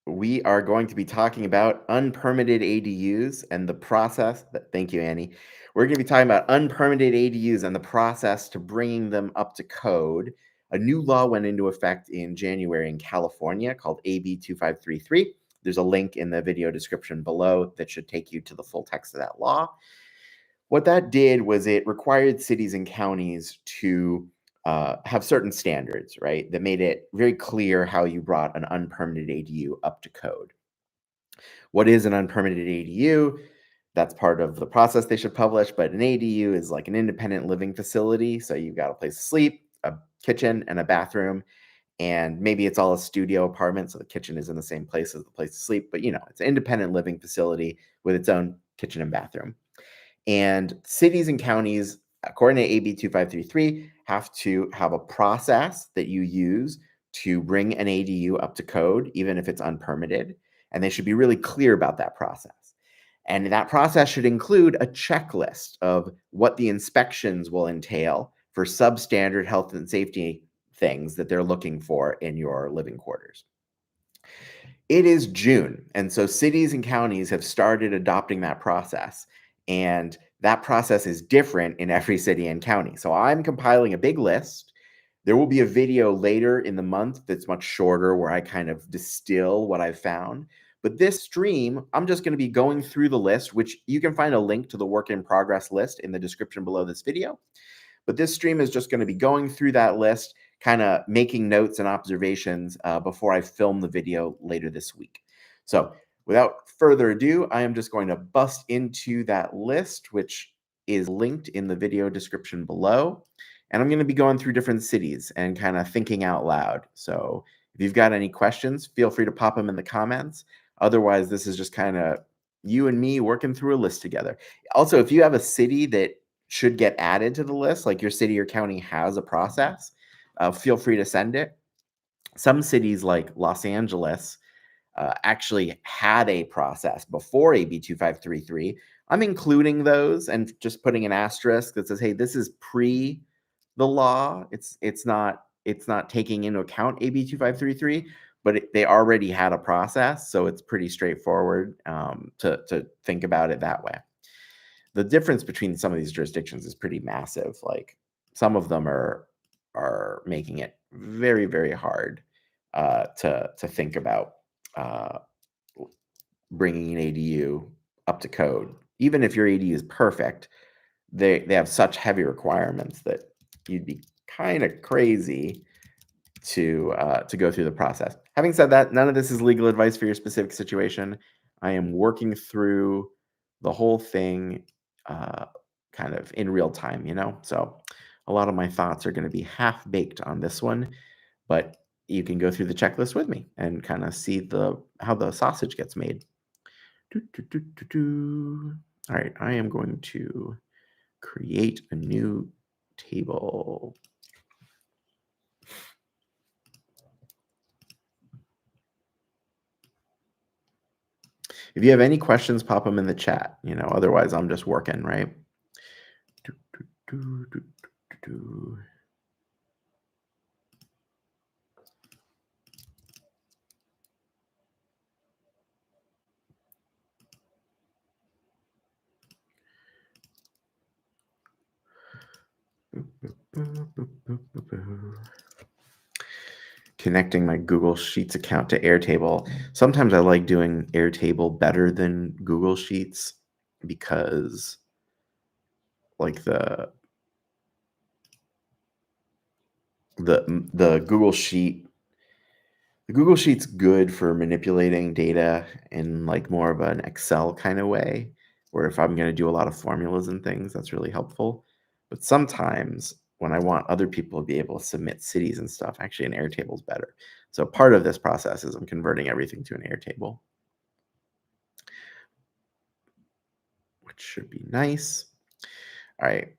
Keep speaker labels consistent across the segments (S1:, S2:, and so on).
S1: we are going to be talking about unpermitted ADUs and the process. Thank you, Annie. We're going to be talking about unpermitted ADUs and the process to bringing them up to code. A new law went into effect in January in California called AB 2533. There's a link in the video description below that should take you to the full text of that law. What that did was it required cities and counties to have certain standards, right? That made it very clear how you brought an unpermitted ADU up to code. What is an unpermitted ADU? That's part of the process they should publish, but an ADU is like an independent living facility. So you've got a place to sleep, a kitchen, and a bathroom. And maybe it's all a studio apartment, so the kitchen is in the same place as the place to sleep, but it's an independent living facility with its own kitchen and bathroom. And cities and counties, according to AB 2533, have to have a process that you use to bring an ADU up to code, even if it's unpermitted. And they should be really clear about that process. And that process should include a checklist of what the inspections will entail for substandard health and safety things that they're looking for in your living quarters. It is June, and so cities and counties have started adopting that process. And that process is different in every city and county. So I'm compiling a big list. There will be a video later in the month that's much shorter where I kind of distill what I've found. But this stream, I'm just going to be going through the list, which you can find a link to the work in progress list in the description below this video. But this stream is just going to be going through that list, kind of making notes and observations before I film the video later this week. So without further ado, I am just going to bust into that list, which is linked in the video description below. And I'm going to be going through different cities and kind of thinking out loud. So if you've got any questions, feel free to pop them in the comments. Otherwise, this is just kind of you and me working through a list together. Also, if you have a city that should get added to the list, like your city or county has a process, feel free to send it. Some cities like Los Angeles actually had a process before AB 2533. I'm including those and just putting an asterisk that says, hey, this is pre the law. It's not taking into account AB 2533, but they already had a process, so it's pretty straightforward to think about it that way. The difference between some of these jurisdictions is pretty massive. Like some of them are making it very, very hard to think about bringing an ADU up to code. Even if your ADU is perfect, they have such heavy requirements that you'd be kind of crazy to go through the process. Having said that, none of this is legal advice for your specific situation. I am working through the whole thing kind of in real time, so a lot of my thoughts are going to be half-baked on this one, but you can go through the checklist with me and kind of see how the sausage gets made. All right, I am going to create a new table. If you have any questions, pop them in the chat. Otherwise I'm just working, right? Connecting my Google Sheets account to Airtable. Sometimes I like doing Airtable better than Google Sheets because like the Google Sheet's good for manipulating data in like more of an Excel kind of way, where if I'm going to do a lot of formulas and things, that's really helpful. But sometimes when I want other people to be able to submit cities and stuff, actually an Airtable is better. So part of this process is I'm converting everything to an Airtable, which should be nice. All right.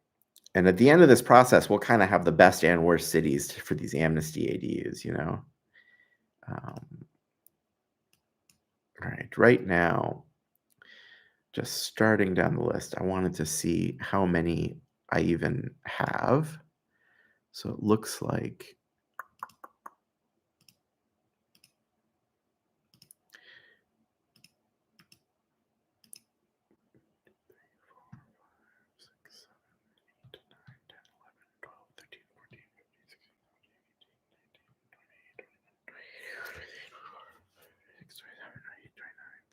S1: And at the end of this process, we'll kind of have the best and worst cities for these Amnesty ADUs, all right now, just starting down the list, I wanted to see how many I even have. So it looks like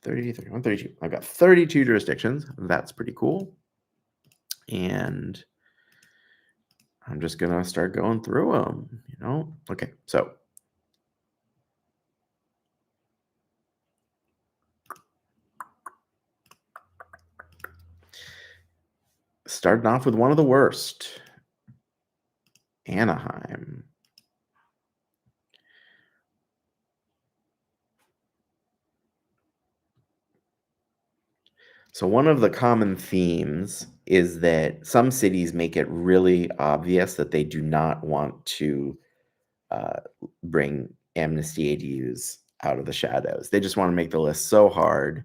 S1: 30, 31, 32. I've got 32 jurisdictions. That's pretty cool. And I'm just going to start going through them, Okay, so starting off with one of the worst, Anaheim. So one of the common themes is that some cities make it really obvious that they do not want to bring Amnesty ADUs out of the shadows. They just want to make the list so hard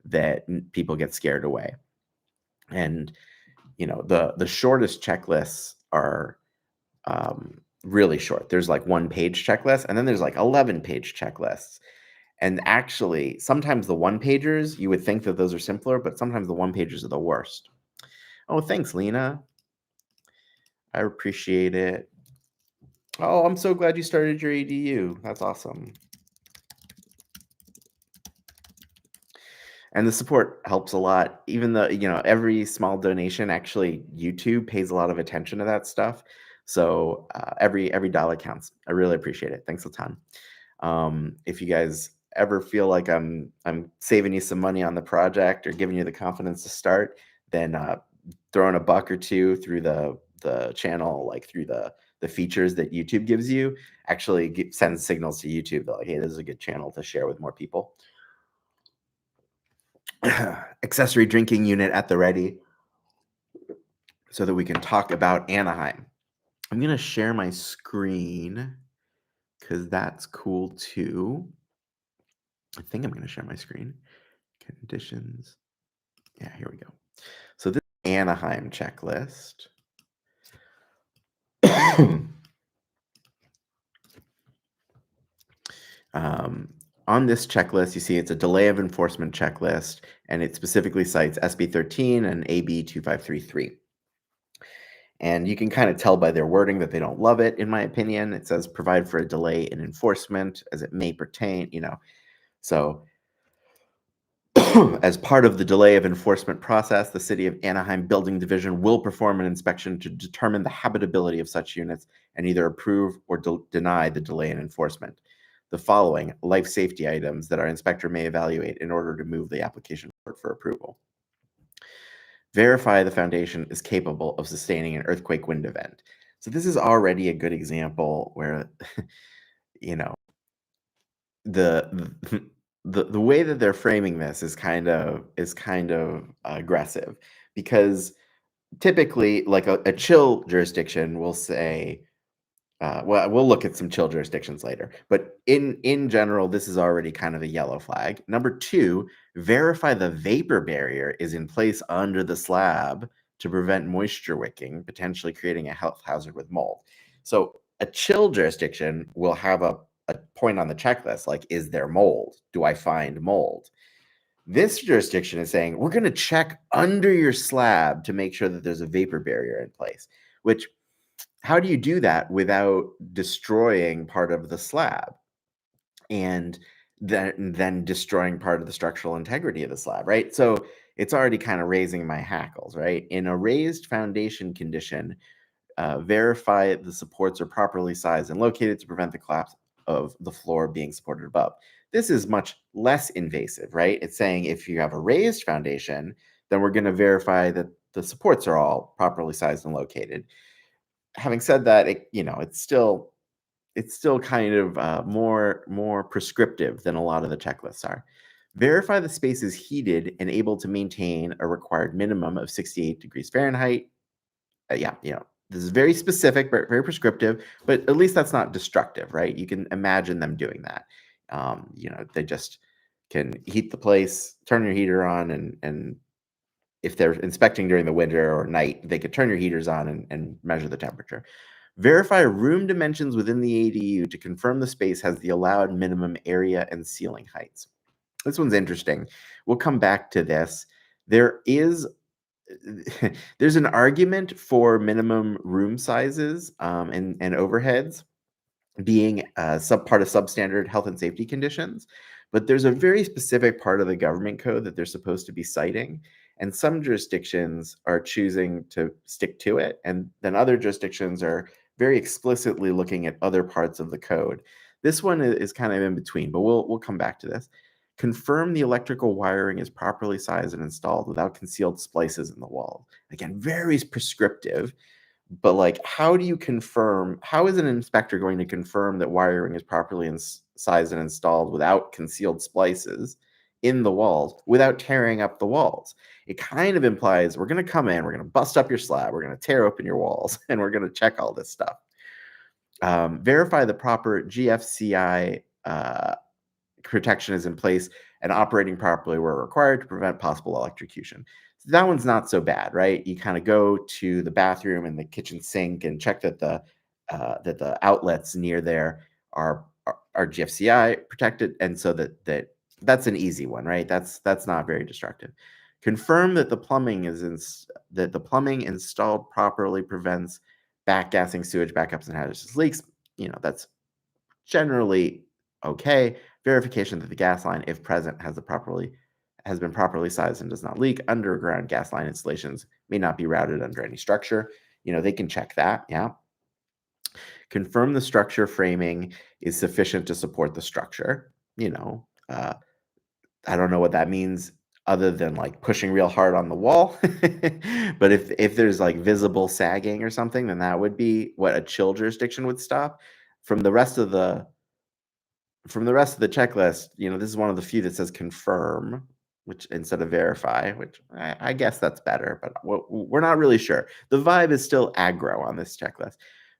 S1: that people get scared away. And the shortest checklists are really short. There's like 1-page checklist, and then there's like 11-page checklists. And actually, sometimes the one-pagers, you would think that those are simpler, but sometimes the one-pagers are the worst. Oh, thanks, Lena. I appreciate it. Oh, I'm so glad you started your ADU. That's awesome. And the support helps a lot. Even though, every small donation, actually, YouTube pays a lot of attention to that stuff. So every dollar counts. I really appreciate it. Thanks a ton. If you guys ever feel like I'm saving you some money on the project or giving you the confidence to start, then throw in a buck or two through the channel, like through the features that YouTube gives you, actually sends signals to YouTube that like, hey, this is a good channel to share with more people. Accessory drinking unit at the ready so that we can talk about Anaheim. I'm going to share my screen because that's cool too. I think I'm going to share my screen. Conditions. Yeah, here we go. So this Anaheim checklist. On this checklist, you see it's a delay of enforcement checklist, and it specifically cites SB 13 and AB 2533. And you can kind of tell by their wording that they don't love it, in my opinion. It says provide for a delay in enforcement as it may pertain, So as part of the delay of enforcement process, the City of Anaheim Building Division will perform an inspection to determine the habitability of such units and either approve or deny the delay in enforcement. The following life safety items that our inspector may evaluate in order to move the application forward for approval. Verify the foundation is capable of sustaining an earthquake wind event. So this is already a good example where, the way that they're framing this is kind of aggressive, because typically, like a chill jurisdiction will say, well, we'll look at some chill jurisdictions later, but in general, this is already kind of a yellow flag. Number 2, verify the vapor barrier is in place under the slab to prevent moisture wicking, potentially creating a health hazard with mold. So a chill jurisdiction will have a point on the checklist, like, is there mold? Do I find mold? This jurisdiction is saying, we're going to check under your slab to make sure that there's a vapor barrier in place, which, how do you do that without destroying part of the slab and then destroying part of the structural integrity of the slab, right? So it's already kind of raising my hackles, right? In a raised foundation condition, verify the supports are properly sized and located to prevent the collapse of the floor being supported above. This is much less invasive, right? It's saying if you have a raised foundation, then we're going to verify that the supports are all properly sized and located. Having said that, it's still kind of more prescriptive than a lot of the checklists are. Verify the space is heated and able to maintain a required minimum of 68 degrees Fahrenheit. This is very specific, very prescriptive, but at least that's not destructive, right? You can imagine them doing that. They just can heat the place, turn your heater on, and if they're inspecting during the winter or night, they could turn your heaters on and measure the temperature. Verify room dimensions within the ADU to confirm the space has the allowed minimum area and ceiling heights. This one's interesting. We'll come back to this. There's an argument for minimum room sizes and overheads. being part of substandard health and safety conditions, but there's a very specific part of the government code that they're supposed to be citing, and some jurisdictions are choosing to stick to it, and then other jurisdictions are very explicitly looking at other parts of the code. This one is kind of in between, but we'll come back to this. Confirm the electrical wiring is properly sized and installed without concealed splices in the wall. Again, very prescriptive. But like, how do you confirm? How is an inspector going to confirm that wiring is properly sized and installed without concealed splices in the walls, without tearing up the walls? It kind of implies we're going to come in, we're going to bust up your slab, we're going to tear open your walls, and we're going to check all this stuff. Verify the proper GFCI protection is in place and operating properly where required to prevent possible electrocution. So that one's not so bad, right? You kind of go to the bathroom and the kitchen sink and check that the outlets near there are GFCI protected, and so that's an easy one, right? That's not very destructive. Confirm that the plumbing installed properly prevents backgassing, sewage backups, and hazardous leaks. That's generally okay. Verification that the gas line, if present, has been properly sized and does not leak. Underground gas line installations may not be routed under any structure. They can check that. Yeah. Confirm the structure framing is sufficient to support the structure. I don't know what that means other than like pushing real hard on the wall. But if there's like visible sagging or something, then that would be what a chill jurisdiction would stop. From the rest of the checklist, this is one of the few that says confirm, which instead of verify, which I guess that's better, but we're not really sure. The vibe is still aggro on this checklist.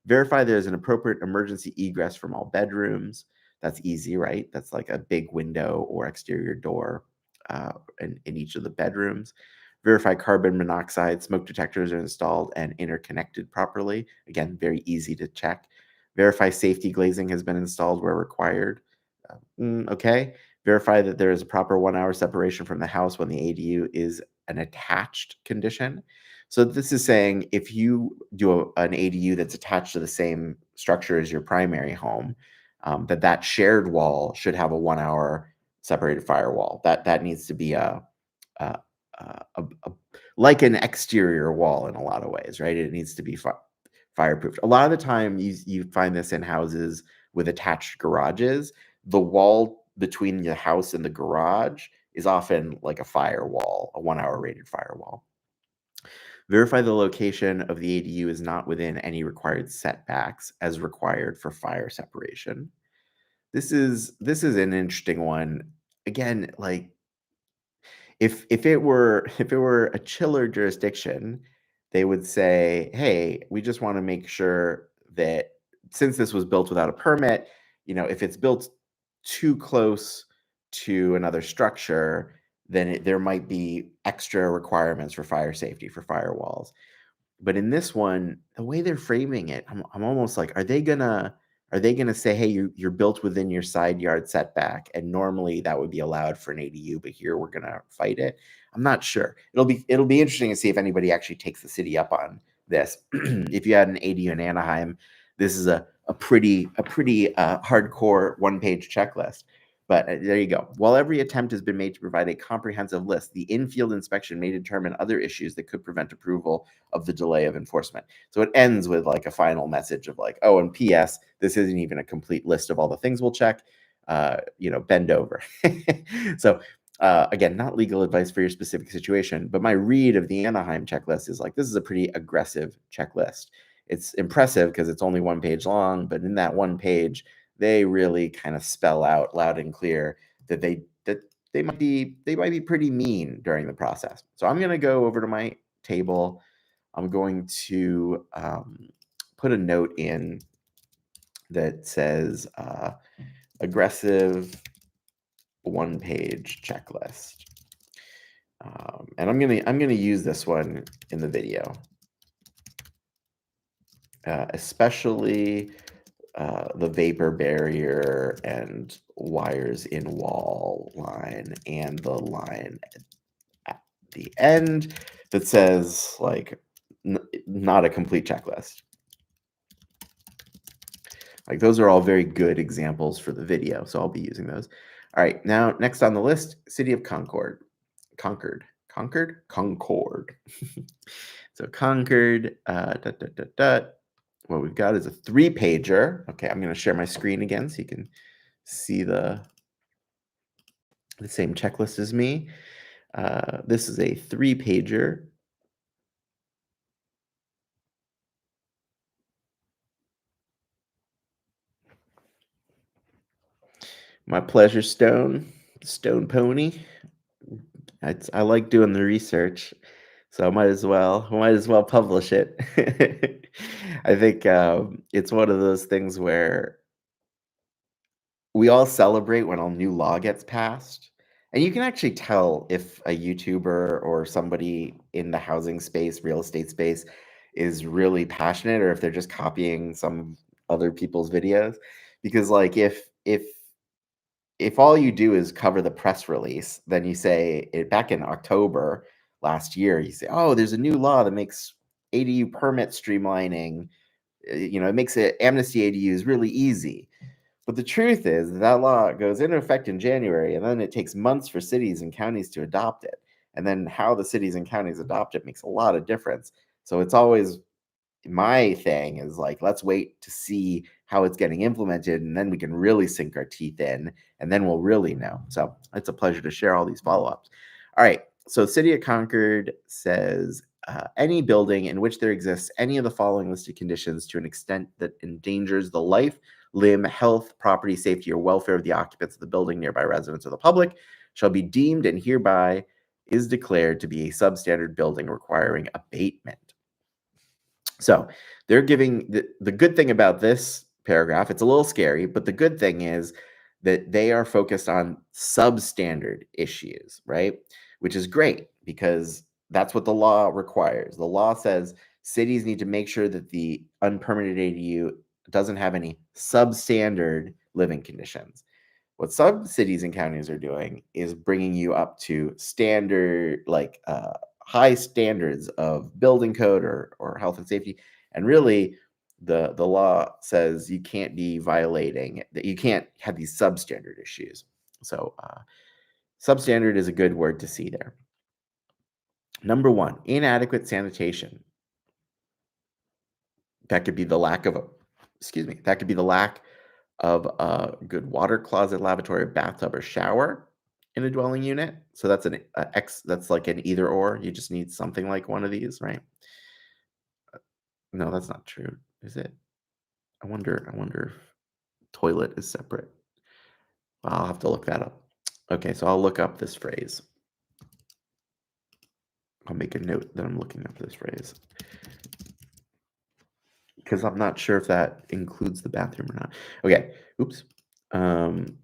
S1: Verify there's an appropriate emergency egress from all bedrooms. That's easy, right? That's like a big window or exterior door in each of the bedrooms. Verify carbon monoxide smoke detectors are installed and interconnected properly. Again, very easy to check. Verify safety glazing has been installed where required. Okay. Verify that there is a proper 1 hour separation from the house when the ADU is an attached condition. So this is saying if you do an ADU that's attached to the same structure as your primary home, that shared wall should have a 1 hour separated firewall. That needs to be a like an exterior wall in a lot of ways, right? It needs to be fireproof. A lot of the time you find this in houses with attached garages. The wall between the house and the garage is often like a firewall, a 1 hour rated firewall. Verify the location of the ADU is not within any required setbacks as required for fire separation. This is an interesting one. Again, like if it were a chiller jurisdiction, they would say, hey, we just want to make sure that since this was built without a permit, if it's built too close to another structure, then there might be extra requirements for fire safety, for firewalls. But in this one, the way they're framing it, I'm almost like, are they gonna say, hey, you're built within your side yard setback, and normally that would be allowed for an ADU, but here we're gonna fight it? I'm not sure. It'll be interesting to see if anybody actually takes the city up on this. If you had an ADU in Anaheim, this is a pretty hardcore one-page checklist. But there you go. While every attempt has been made to provide a comprehensive list, the in-field inspection may determine other issues that could prevent approval of the delay of enforcement. So it ends with like a final message of like, oh, and P.S., this isn't even a complete list of all the things we'll check. Bend over. So again, not legal advice for your specific situation, but my read of the Anaheim checklist is like, this is a pretty aggressive checklist. It's impressive because it's only 1 page long, but in that 1 page, they really kind of spell out loud and clear that they might be pretty mean during the process. So I'm going to go over to my table. I'm going to put a note in that says aggressive 1 page checklist, and I'm gonna use this one in the video, especially the vapor barrier and wires in wall line and the line at the end that says like not a complete checklist. Like those are all very good examples for the video, so I'll be using those. All right, now next on the list, City of Concord. Concord. So Concord, what we've got is a 3-pager. Okay, I'm going to share my screen again so you can see the same checklist as me. This is a 3-pager. My pleasure stone pony. I like doing the research, so I might as well publish it. I think it's one of those things where we all celebrate when a new law gets passed. And you can actually tell if a YouTuber or somebody in the housing space, real estate space, is really passionate or if they're just copying some other people's videos. Because like if all you do is cover the press release, then you say it back in October last year, you say, oh, there's a new law that makes ADU permit streamlining, it makes it Amnesty ADUs really easy. But the truth is that law goes into effect in January, and then it takes months for cities and counties to adopt it. And then how the cities and counties adopt it makes a lot of difference. So it's always my thing is like, let's wait to see how it's getting implemented, and then we can really sink our teeth in, and then we'll really know. So it's a pleasure to share all these follow-ups. All right. So City of Concord says, any building in which there exists any of the following listed conditions to an extent that endangers the life, limb, health, property, safety, or welfare of the occupants of the building, nearby residents, or the public shall be deemed and hereby is declared to be a substandard building requiring abatement. So they're giving the good thing about this paragraph, it's a little scary, but the good thing is that they are focused on substandard issues, right? Which is great because that's what the law requires. The law says cities need to make sure that the unpermitted ADU doesn't have any substandard living conditions. What some cities and counties are doing is bringing you up to standard, like high standards of building code or health and safety. And really, the law says you can't be violating that. You can't have these substandard issues. So substandard is a good word to see there. Number 1, inadequate sanitation. That could be the lack of a good water closet, lavatory, bathtub, or shower in a dwelling unit. So that's that's like an either or. You just need something like one of these, right? No, that's not true, is it? I wonder if toilet is separate. I'll have to look that up. Okay, so I'll look up this phrase. I'll make a note that I'm looking up this phrase because I'm not sure if that includes the bathroom or not. Okay, oops.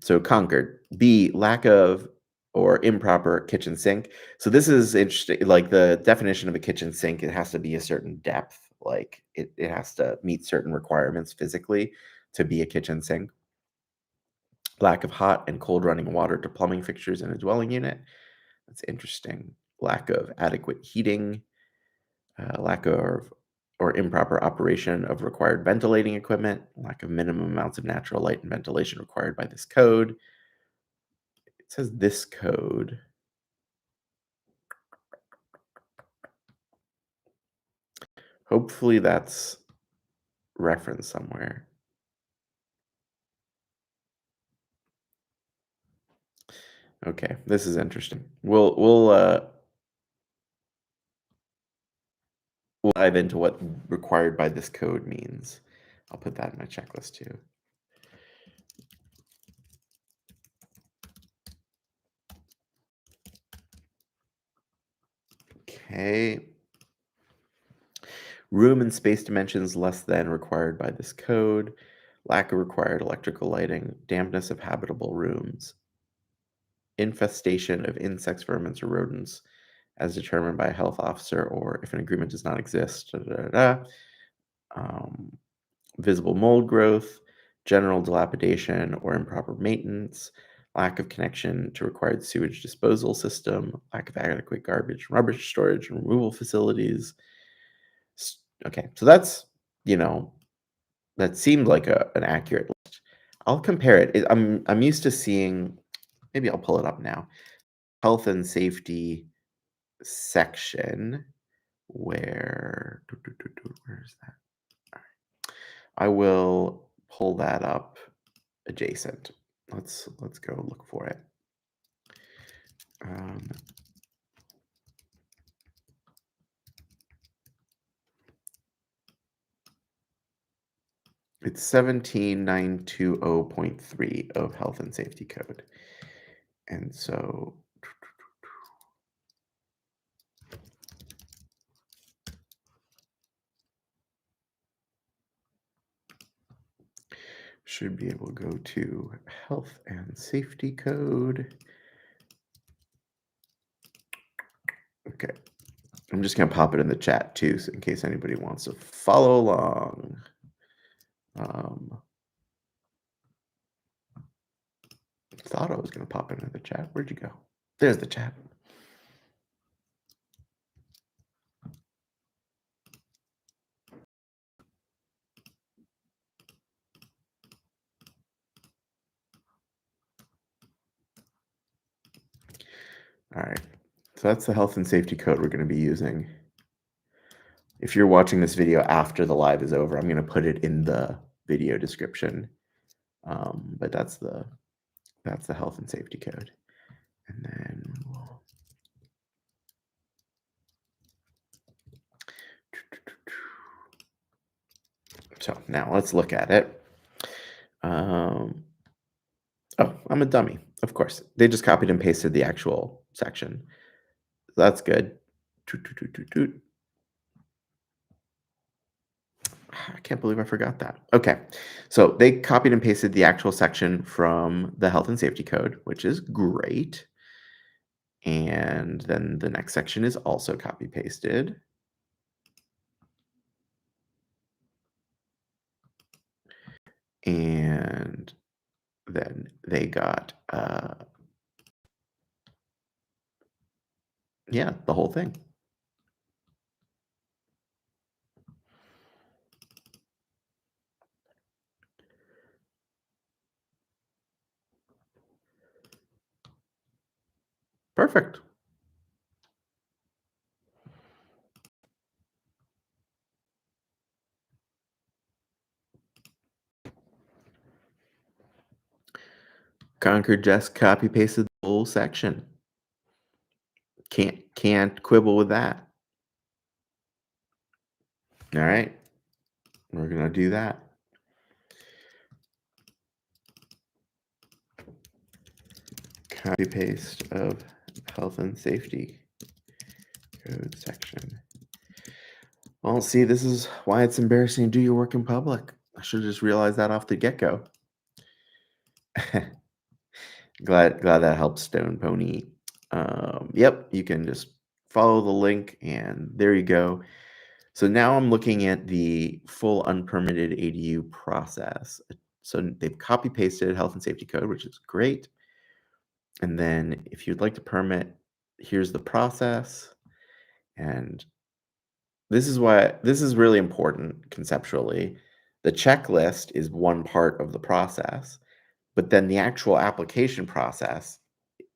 S1: So Concord. B, lack of or improper kitchen sink. So this is interesting. Like the definition of a kitchen sink, it has to be a certain depth. Like it has to meet certain requirements physically to be a kitchen sink. Lack of hot and cold running water to plumbing fixtures in a dwelling unit. That's interesting. Lack of adequate heating. Lack of or improper operation of required ventilating equipment, lack of minimum amounts of natural light and ventilation required by this code. It says this code. Hopefully that's referenced somewhere. Okay, this is interesting. We'll dive into what required by this code means. I'll put that in my checklist too. Okay. Room and space dimensions less than required by this code. Lack of required electrical lighting. Dampness of habitable rooms. Infestation of insects, vermins, or rodents as determined by a health officer or if an agreement does not exist. Visible mold growth, general dilapidation or improper maintenance, lack of connection to required sewage disposal system, lack of adequate garbage, rubbish storage, and removal facilities. Okay, so that's, That seemed like an accurate list. I'll compare it. I'm used to seeing, maybe I'll pull it up now. Health and safety section where is that? I will pull that up adjacent. Let's go look for it. It's 17920.3 of Health and Safety Code. And so should be able to go to Health and Safety Code. Okay. I'm just going to pop it in the chat too, so in case anybody wants to follow along. Thought I was going to pop it into the chat. Where'd you go? There's the chat. All right. So that's the health and safety code we're going to be using. If you're watching this video after the live is over, I'm going to put it in the video description. But that's the health and safety code. And then so now let's look at it. Oh, I'm a dummy. Of course. They just copied and pasted the actual section. That's good. I can't believe I forgot that. Okay. So they copied and pasted the actual section from the health and safety code, which is great. And then the next section is also copy pasted. And then they got, yeah, the whole thing. Perfect. Concord just copy pasted the whole section. Can't quibble with that. All right. We're going to do that. Copy paste of health and safety code section. Well, see, this is why it's embarrassing to do your work in public. I should have just realized that off the get-go. glad that helps, Stone Pony. Yep, you can just follow the link, and there you go. So now I'm looking at the full unpermitted ADU process. So they've copy pasted health and safety code, which is great. And then if you'd like to permit, here's the process. And this is really important conceptually. The checklist is one part of the process, but then the actual application process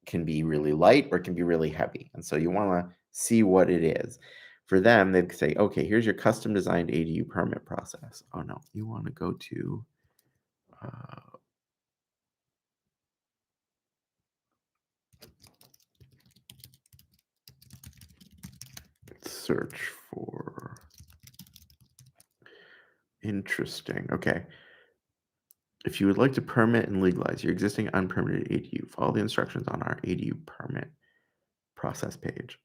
S1: can be really light or it can be really heavy. And so you want to see what it is. For them, they'd say, okay, here's your custom designed ADU permit process. Oh no, you want to go to search for interesting. Okay. If you would like to permit and legalize your existing unpermitted ADU, follow the instructions on our ADU permit process page.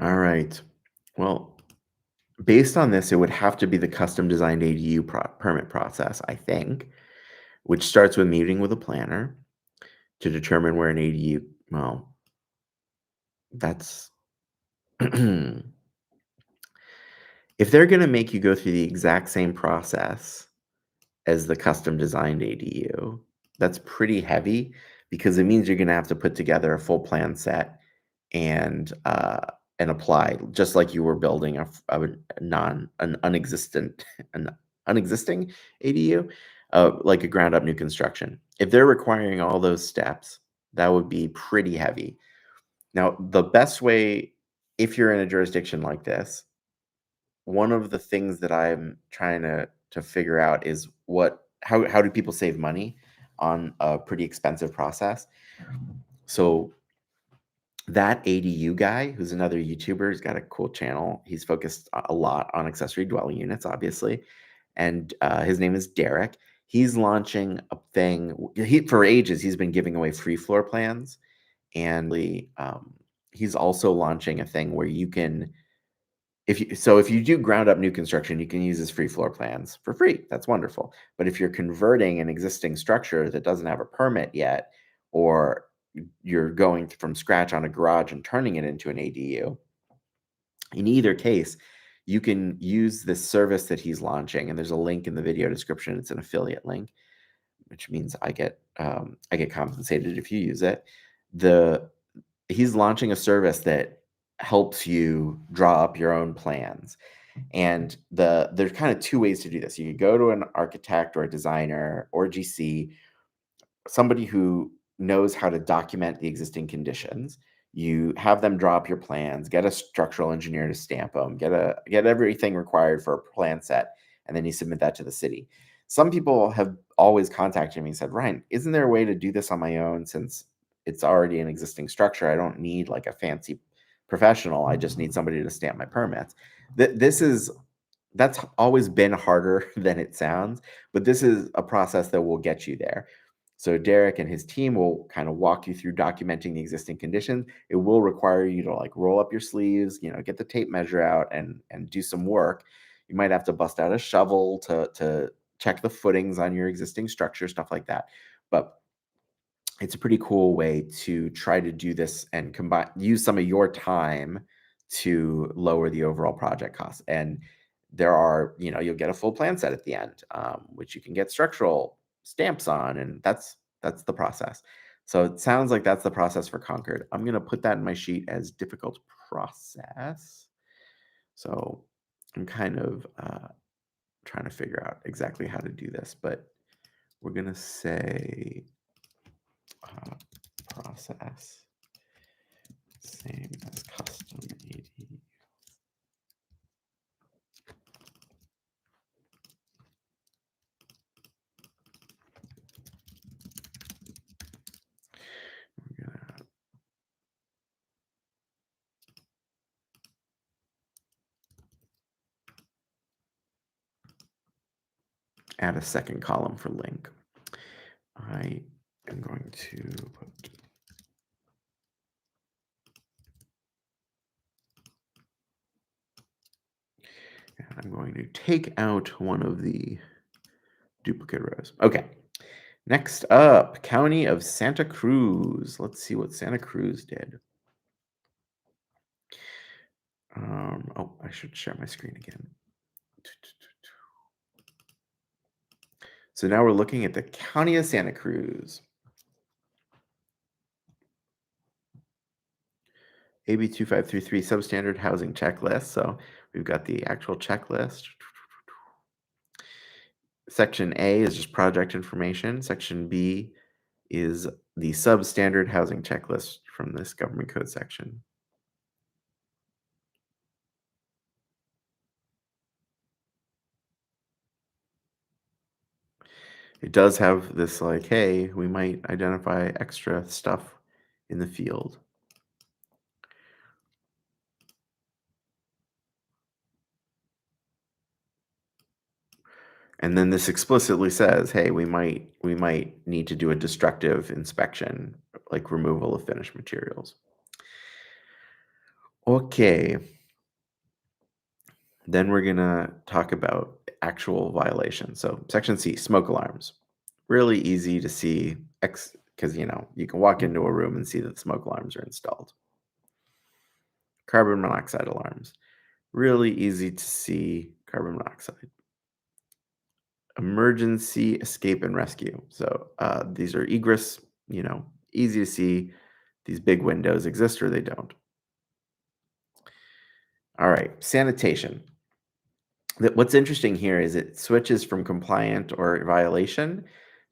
S1: All right. Well, based on this, it would have to be the custom designed ADU permit process, I think, which starts with meeting with a planner to determine where an ADU, well, that's if they're going to make you go through the exact same process as the custom designed ADU, that's pretty heavy because it means you're going to have to put together a full plan set and apply just like you were building an unexistent an unexisting ADU, like a ground up new construction. If they're requiring all those steps, that would be pretty heavy. Now, the best way, if you're in a jurisdiction like this, one of the things that I'm trying to figure out is how do people save money on a pretty expensive process. So that ADU guy, who's another YouTuber, he's got a cool channel. He's focused a lot on accessory dwelling units, obviously, and his name is Derek. He's launching a thing. For ages, he's been giving away free floor plans, and he's also launching a thing where you can, if you do ground up new construction, you can use his free floor plans for free. That's wonderful. But if you're converting an existing structure that doesn't have a permit yet, or you're going from scratch on a garage and turning it into an ADU, in either case, you can use this service that he's launching. And there's a link in the video description. It's an affiliate link, which means I get compensated if you use it. He's launching a service that helps you draw up your own plans. And there's kind of two ways to do this. You could go to an architect or a designer or GC, somebody who knows how to document the existing conditions. You have them draw up your plans, get a structural engineer to stamp them, get everything required for a plan set, and then you submit that to the city. Some people have always contacted me and said, Ryan, isn't there a way to do this on my own since it's already an existing structure? I don't need like a fancy professional. I just need somebody to stamp my permits. That's always been harder than it sounds, but this is a process that will get you there. So Derek and his team will kind of walk you through documenting the existing conditions. It will require you to like roll up your sleeves, get the tape measure out and do some work. You might have to bust out a shovel to check the footings on your existing structure, stuff like that. But it's a pretty cool way to try to do this and use some of your time to lower the overall project costs. And there are, you'll get a full plan set at the end, which you can get structural stamps on, and that's the process. So it sounds like that's the process for Concord. I'm going to put that in my sheet as difficult process. So I'm kind of trying to figure out exactly how to do this, but we're going to say process same as custom AD. We're gonna add a second column for link. I am going to put I'm going to take out one of the duplicate rows. Okay. Next up, County of Santa Cruz. Let's see what Santa Cruz did. Oh, I should share my screen again. So now we're looking at the County of Santa Cruz. AB 2533 substandard housing checklist. So we've got the actual checklist. Section A is just project information. Section B is the substandard housing checklist from this government code section. It does have this like, hey, we might identify extra stuff in the field. And then this explicitly says, hey, we might need to do a destructive inspection, like removal of finished materials. Okay, then we're gonna talk about actual violations. So section C, smoke alarms. Really easy to see because you can walk into a room and see that smoke alarms are installed. Carbon monoxide alarms. Really easy to see carbon monoxide. Emergency escape and rescue. So these are egress, easy to see. These big windows exist or they don't. All right, sanitation. What's interesting here is it switches from compliant or violation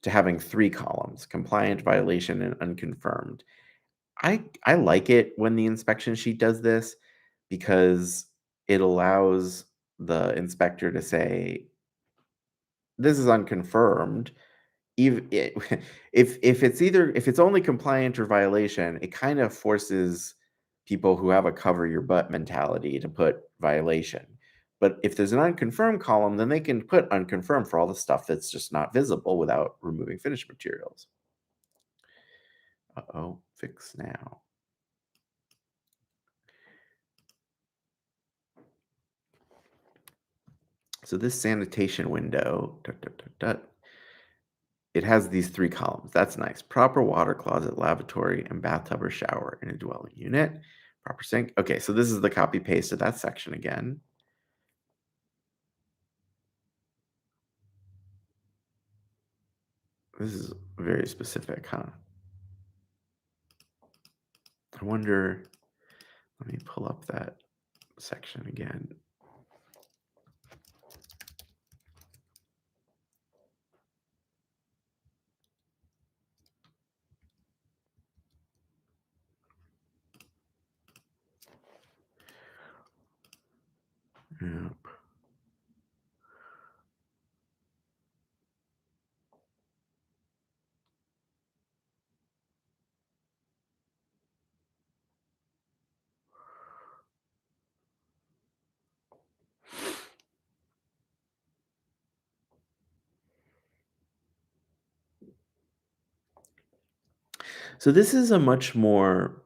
S1: to having three columns: compliant, violation, and unconfirmed. I like it when the inspection sheet does this because it allows the inspector to say, this is unconfirmed. Even if it's only compliant or violation, it kind of forces people who have a cover your butt mentality to put violation. But if there's an unconfirmed column, then they can put unconfirmed for all the stuff that's just not visible without removing finished materials. Uh-oh, fix now. So this sanitation window, it has these three columns. That's nice. Proper water closet, lavatory, and bathtub or shower in a dwelling unit. Proper sink. Okay, so this is the copy paste of that section again. This is very specific, huh? I wonder, let me pull up that section again. Yep. So this is a much more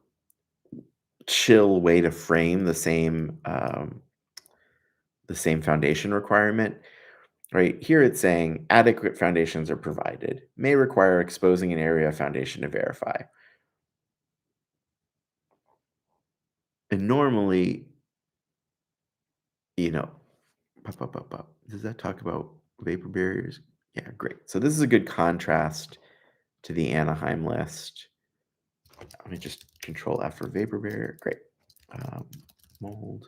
S1: chill way to frame the same foundation requirement. Right here, it's saying adequate foundations are provided, may require exposing an area of foundation to verify. And normally, you know, does that talk about vapor barriers? Yeah, great. So this is a good contrast to the Anaheim list. Let me just control F for vapor barrier. Great. Mold.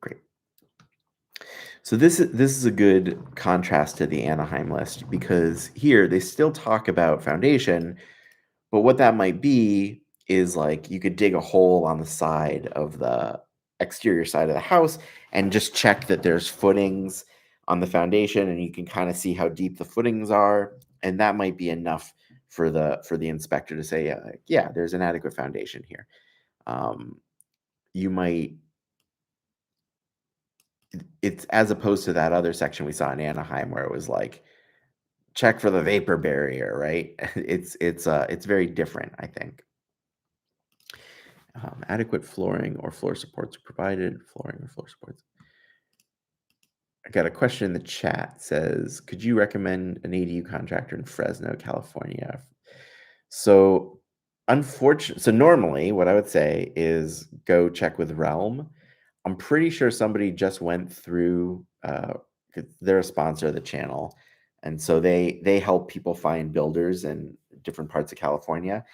S1: Great. So this is a good contrast to the Anaheim list because here they still talk about foundation, but what that might be is like you could dig a hole on the side of the exterior side of the house and just check that there's footings on the foundation and you can kind of see how deep the footings are, and that might be enough for the inspector to say, yeah, like, yeah, there's an adequate foundation here. You might It's as opposed to that other section we saw in Anaheim where it was like check for the vapor barrier, right? It's very different, I think. Adequate flooring or floor supports are provided. Flooring or floor supports. I got a question in the chat. Says, could you recommend an ADU contractor in Fresno, California? So, so normally, what I would say is go check with Realm. I'm pretty sure somebody just went through. 'Cause they're a sponsor of the channel, and so they help people find builders in different parts of California.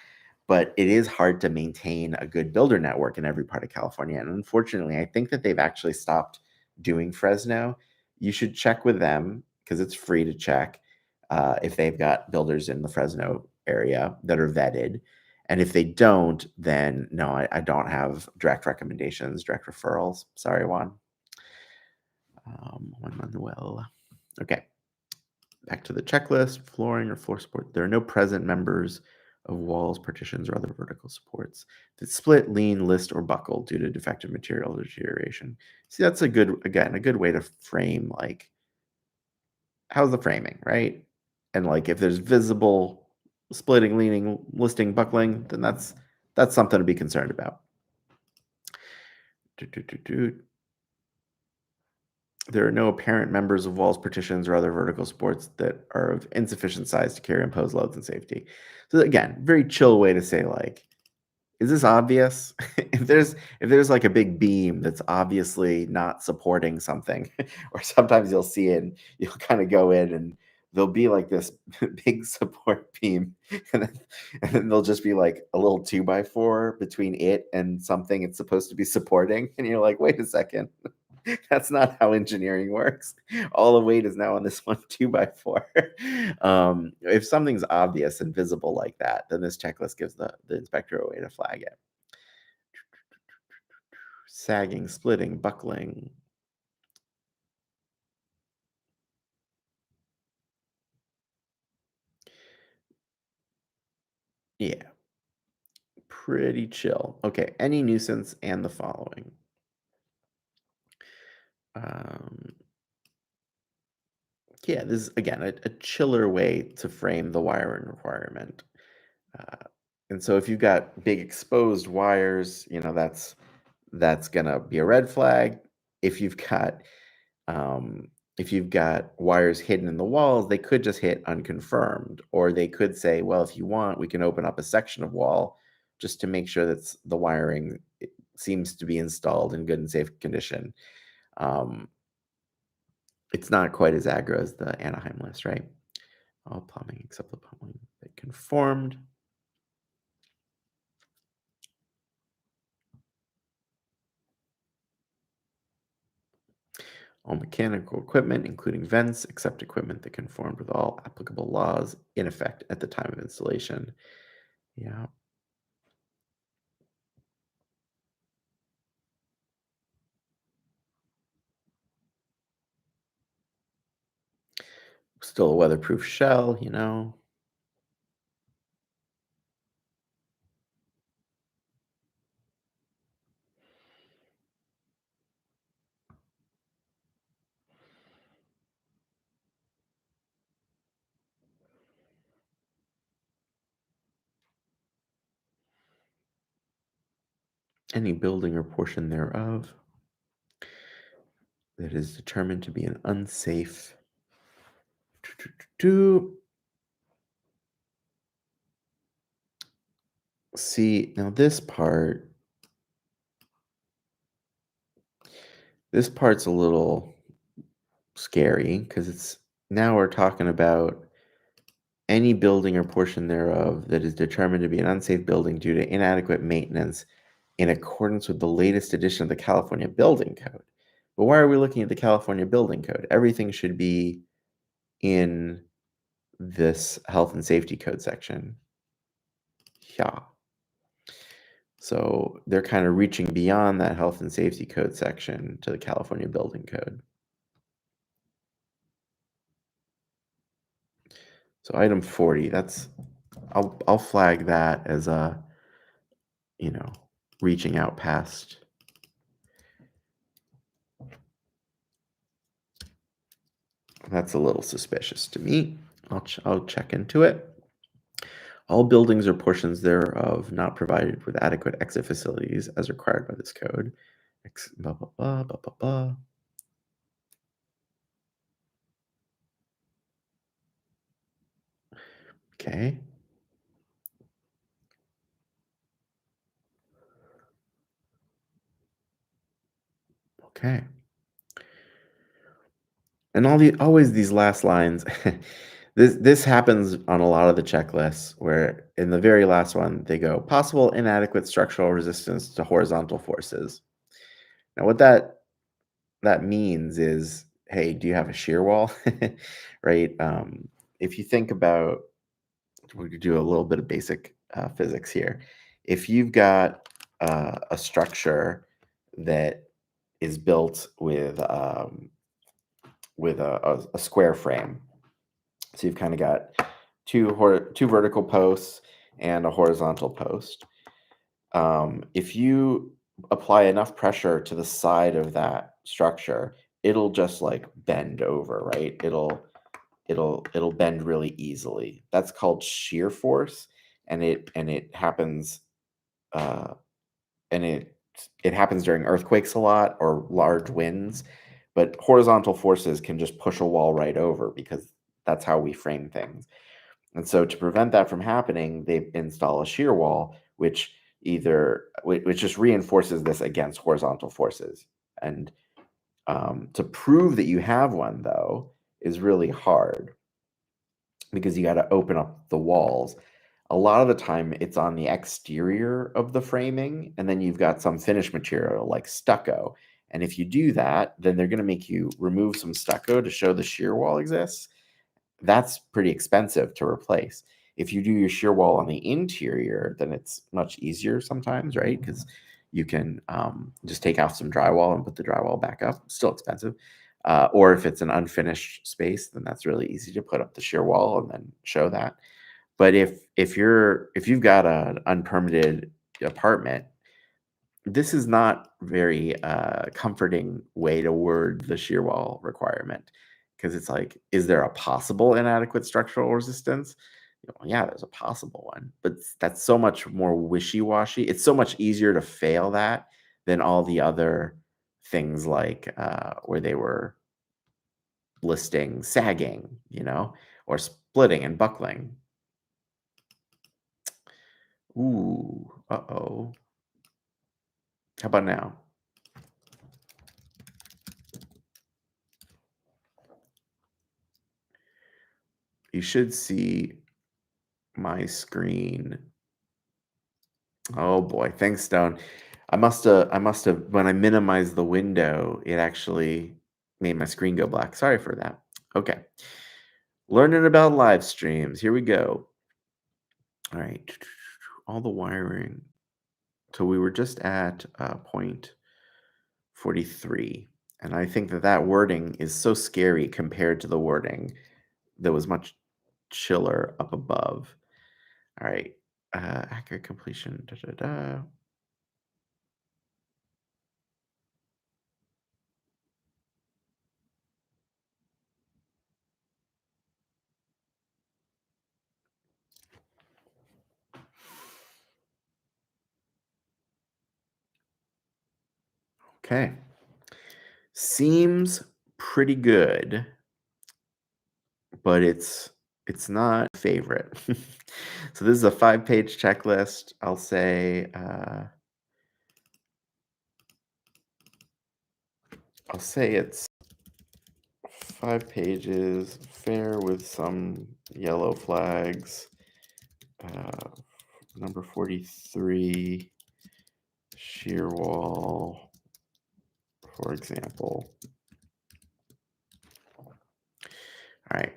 S1: But it is hard to maintain a good builder network in every part of California. And unfortunately, I think that they've actually stopped doing Fresno. You should check with them because it's free to check if they've got builders in the Fresno area that are vetted. And if they don't, then no, I don't have direct recommendations, direct referrals. Sorry, Juan. Juan Manuel. Okay. Back to the checklist, flooring or floor support. There are no present members of walls, partitions, or other vertical supports that split, lean, list, or buckle due to defective material deterioration. See, that's a good way to frame, like, how's the framing, right? And like if there's visible splitting, leaning, listing, buckling, then that's something to be concerned about. Do, do, do, do. There are no apparent members of walls, partitions, or other vertical supports that are of insufficient size to carry imposed loads and safety. So again, very chill way to say, like, is this obvious? If there's like a big beam that's obviously not supporting something, or sometimes you'll see it and you'll kind of go in and there'll be like this big support beam, and then there'll just be like a little 2x4 between it and something it's supposed to be supporting, and you're like, wait a second. That's not how engineering works. All the weight is now on this one 2x4. If something's obvious and visible like that, then this checklist gives the inspector a way to flag it. Sagging, splitting, buckling. Yeah, pretty chill. Okay, any nuisance and the following. Um, yeah, this is, again, a chiller way to frame the wiring requirement. And so if you've got big exposed wires, that's gonna be a red flag. If you've got um, if you've got wires hidden in the walls, they could just hit unconfirmed, or they could say, well, if you want, we can open up a section of wall just to make sure that the wiring seems to be installed in good and safe condition. Um, it's not quite as aggro as the Anaheim list, right? All plumbing except the plumbing that conformed. All mechanical equipment, including vents, except equipment that conformed with all applicable laws in effect at the time of installation. Yeah. Still a weatherproof shell. Any building or portion thereof that is determined to be an unsafe. See, now this part's a little scary because it's now we're talking about any building or portion thereof that is determined to be an unsafe building due to inadequate maintenance in accordance with the latest edition of the California Building Code. But why are we looking at the California Building Code? Everything should be in this health and safety code section. Yeah. So they're kind of reaching beyond that health and safety code section to the California Building Code. So item 40, I'll flag that as reaching out past. That's a little suspicious to me. I'll check into it. All buildings or portions thereof not provided with adequate exit facilities as required by this code. Blah, blah, blah, blah, blah, blah. Okay. Okay. And always these last lines. This happens on a lot of the checklists where in the very last one they go possible inadequate structural resistance to horizontal forces. Now what that means is, hey, do you have a shear wall? Right? If you think about, we could do a little bit of basic physics here. If you've got a structure that is built with a square frame, so you've kind of got two vertical posts and a horizontal post. If you apply enough pressure to the side of that structure, it'll just like bend over, right? It'll bend really easily. That's called shear force, and it happens, and it happens during earthquakes a lot or large winds, but horizontal forces can just push a wall right over because that's how we frame things. And so to prevent that from happening, they install a shear wall, which just reinforces this against horizontal forces. And to prove that you have one, though, is really hard because you got to open up the walls. A lot of the time, it's on the exterior of the framing, and then you've got some finished material like stucco. And if you do that, then they're going to make you remove some stucco to show the shear wall exists. That's pretty expensive to replace. If you do your shear wall on the interior, then it's much easier sometimes, right? Because you can just take off some drywall and put the drywall back up. Still expensive. Or if it's an unfinished space, then that's really easy to put up the shear wall and then show that. But if you've got an unpermitted apartment, this is not very comforting way to word the shear wall requirement, because it's like, is there a possible inadequate structural resistance? Yeah, there's a possible one, but that's so much more wishy-washy. It's so much easier to fail that than all the other things like where they were listing sagging, or splitting and buckling. Ooh, uh-oh. How about now? You should see my screen. Oh boy, thanks, Stone. I must have, when I minimized the window, it actually made my screen go black. Sorry for that. Okay. Learning about live streams. Here we go. All right. All the wiring. So we were just at point 43. And I think that wording is so scary compared to the wording that was much chiller up above. All right. Accurate completion. Da, da, da. Okay. Seems pretty good, but it's not a favorite. So this is a 5-page checklist. I'll say it's 5 pages, fair with some yellow flags. Number 43, shear wall, for example. All right,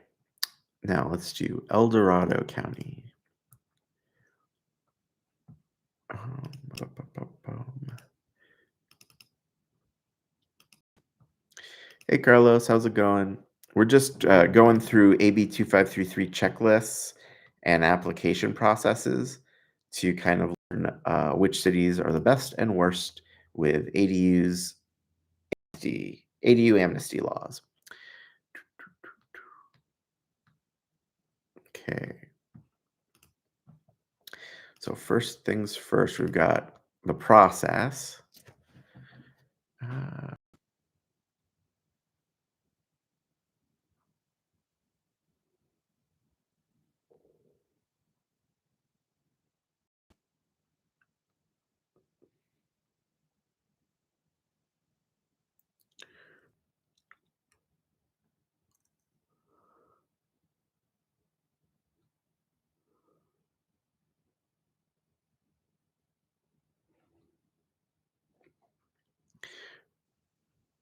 S1: now let's do Dorado County. Hey, Carlos, how's it going? We're just going through AB 2533 checklists and application processes to kind of learn which cities are the best and worst with ADU amnesty laws. Okay. So first things first, we've got the process.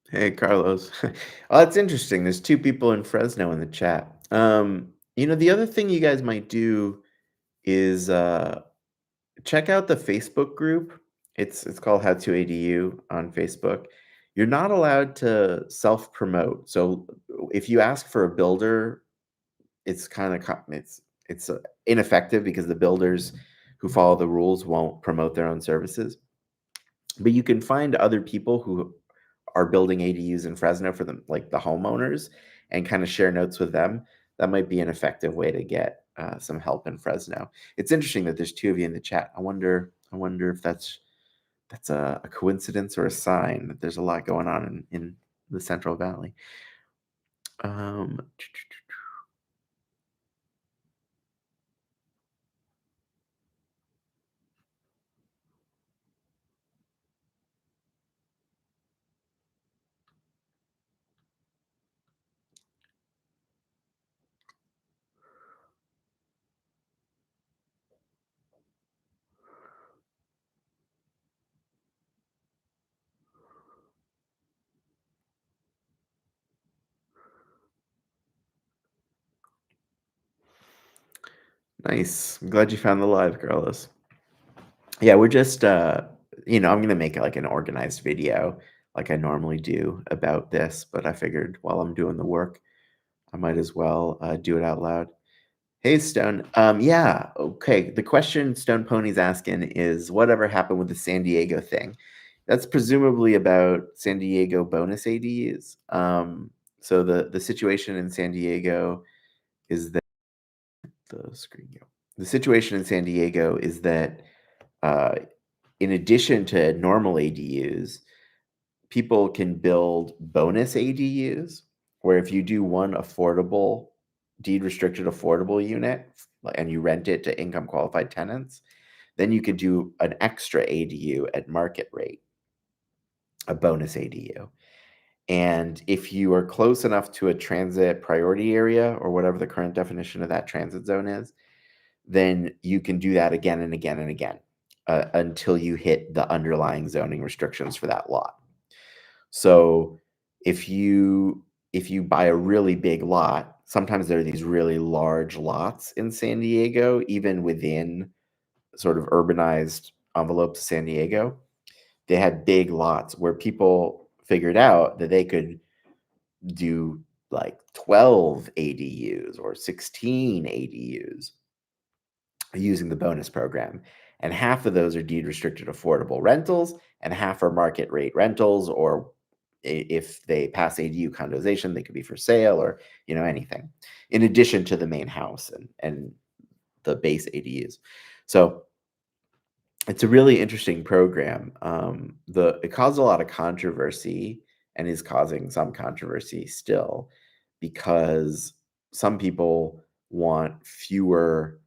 S1: Hey, Carlos. Oh, that's interesting. There's 2 people in Fresno in the chat. The other thing you guys might do is check out the Facebook group. It's called How to ADU on Facebook. You're not allowed to self-promote. So if you ask for a builder, it's kind of it's ineffective because the builders who follow the rules won't promote their own services. But you can find other people who are building ADUs in Fresno for them, like the homeowners, and kind of share notes with them. That might be an effective way to get some help in Fresno. It's interesting that there's 2 of you in the chat. I wonder if that's That's a coincidence or a sign that there's a lot going on in the Central Valley. Um, nice. I'm glad you found the live, Carlos. Yeah, we're just I'm gonna make like an organized video like I normally do about this, but I figured while I'm doing the work, I might as well do it out loud. Hey, Stone. Yeah, okay. The question Stone Pony's asking is whatever happened with the San Diego thing? That's presumably about San Diego bonus ADUs. So the situation in San Diego is that the screen go. The situation in San Diego is that uh, in addition to normal ADUs, people can build bonus ADUs where if you do one affordable, deed restricted affordable unit and you rent it to income qualified tenants, then you could do an extra ADU at market rate, a bonus ADU. And if you are close enough to a transit priority area or whatever the current definition of that transit zone is, then you can do that again and again and again until you hit the underlying zoning restrictions for that lot. So if you buy a really big lot, sometimes there are these really large lots in San Diego, even within sort of urbanized envelopes of San Diego. They had big lots where people figured out that they could do like 12 ADUs or 16 ADUs using the bonus program. And half of those are deed restricted affordable rentals, and half are market rate rentals, or if they pass ADU condonization, they could be for sale or anything, in addition to the main house and the base ADUs. So it's a really interesting program. It caused a lot of controversy and is causing some controversy still because some people want fewer.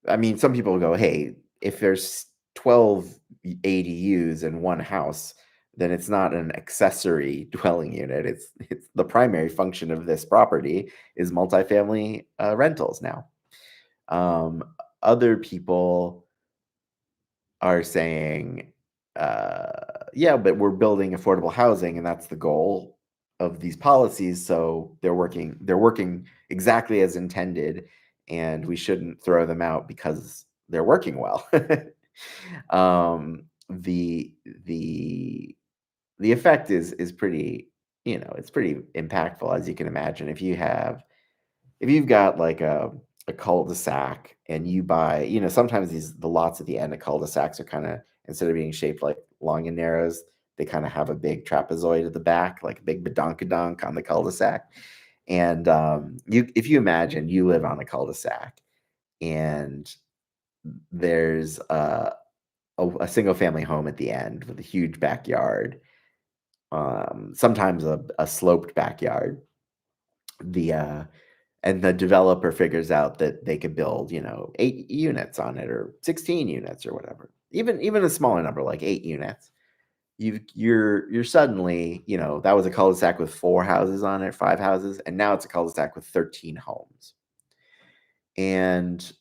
S1: I mean, some people go, hey, if there's 12 ADUs in one house, then it's not an accessory dwelling unit. It's the primary function of this property is multifamily rentals now. Um, Other people are saying, yeah, but we're building affordable housing, and that's the goal of these policies. So they're working exactly as intended, and we shouldn't throw them out because they're working well. um, the the the effect is pretty, it's pretty impactful, as you can imagine. If you've got like a cul-de-sac and you buy, sometimes the lots at the end of cul-de-sacs are kind of, instead of being shaped like long and narrows, they kind of have a big trapezoid at the back, like a big badonkadonk on the cul-de-sac. And if you imagine you live on a cul-de-sac and there's a single family home at the end with a huge backyard, sometimes a sloped backyard, the and the developer figures out that they could build 8 units on it or 16 units or whatever, even a smaller number like 8 units. You're suddenly, that was a cul-de-sac with 4 houses on it, 5 houses, and now it's a cul-de-sac with 13 homes. And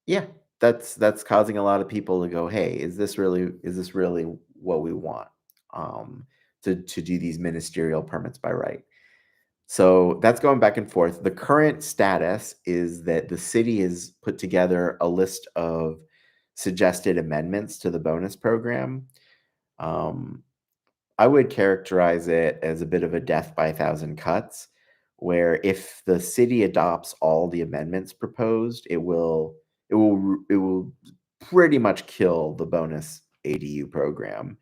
S1: yeah, that's causing a lot of people to go, hey, is this really what we want, to do these ministerial permits by right? So that's going back and forth. The current status is that the city has put together a list of suggested amendments to the bonus program. Um, I would characterize it as a bit of a death by a thousand cuts, where if the city adopts all the amendments proposed, it will pretty much kill the bonus ADU program.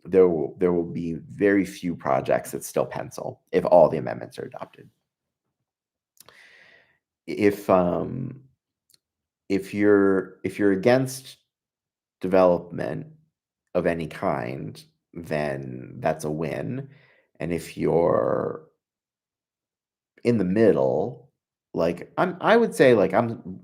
S1: There will be very few projects that still pencil if all the amendments are adopted. If if you're against development of any kind, then that's a win. And if you're in the middle, like I would say like I'm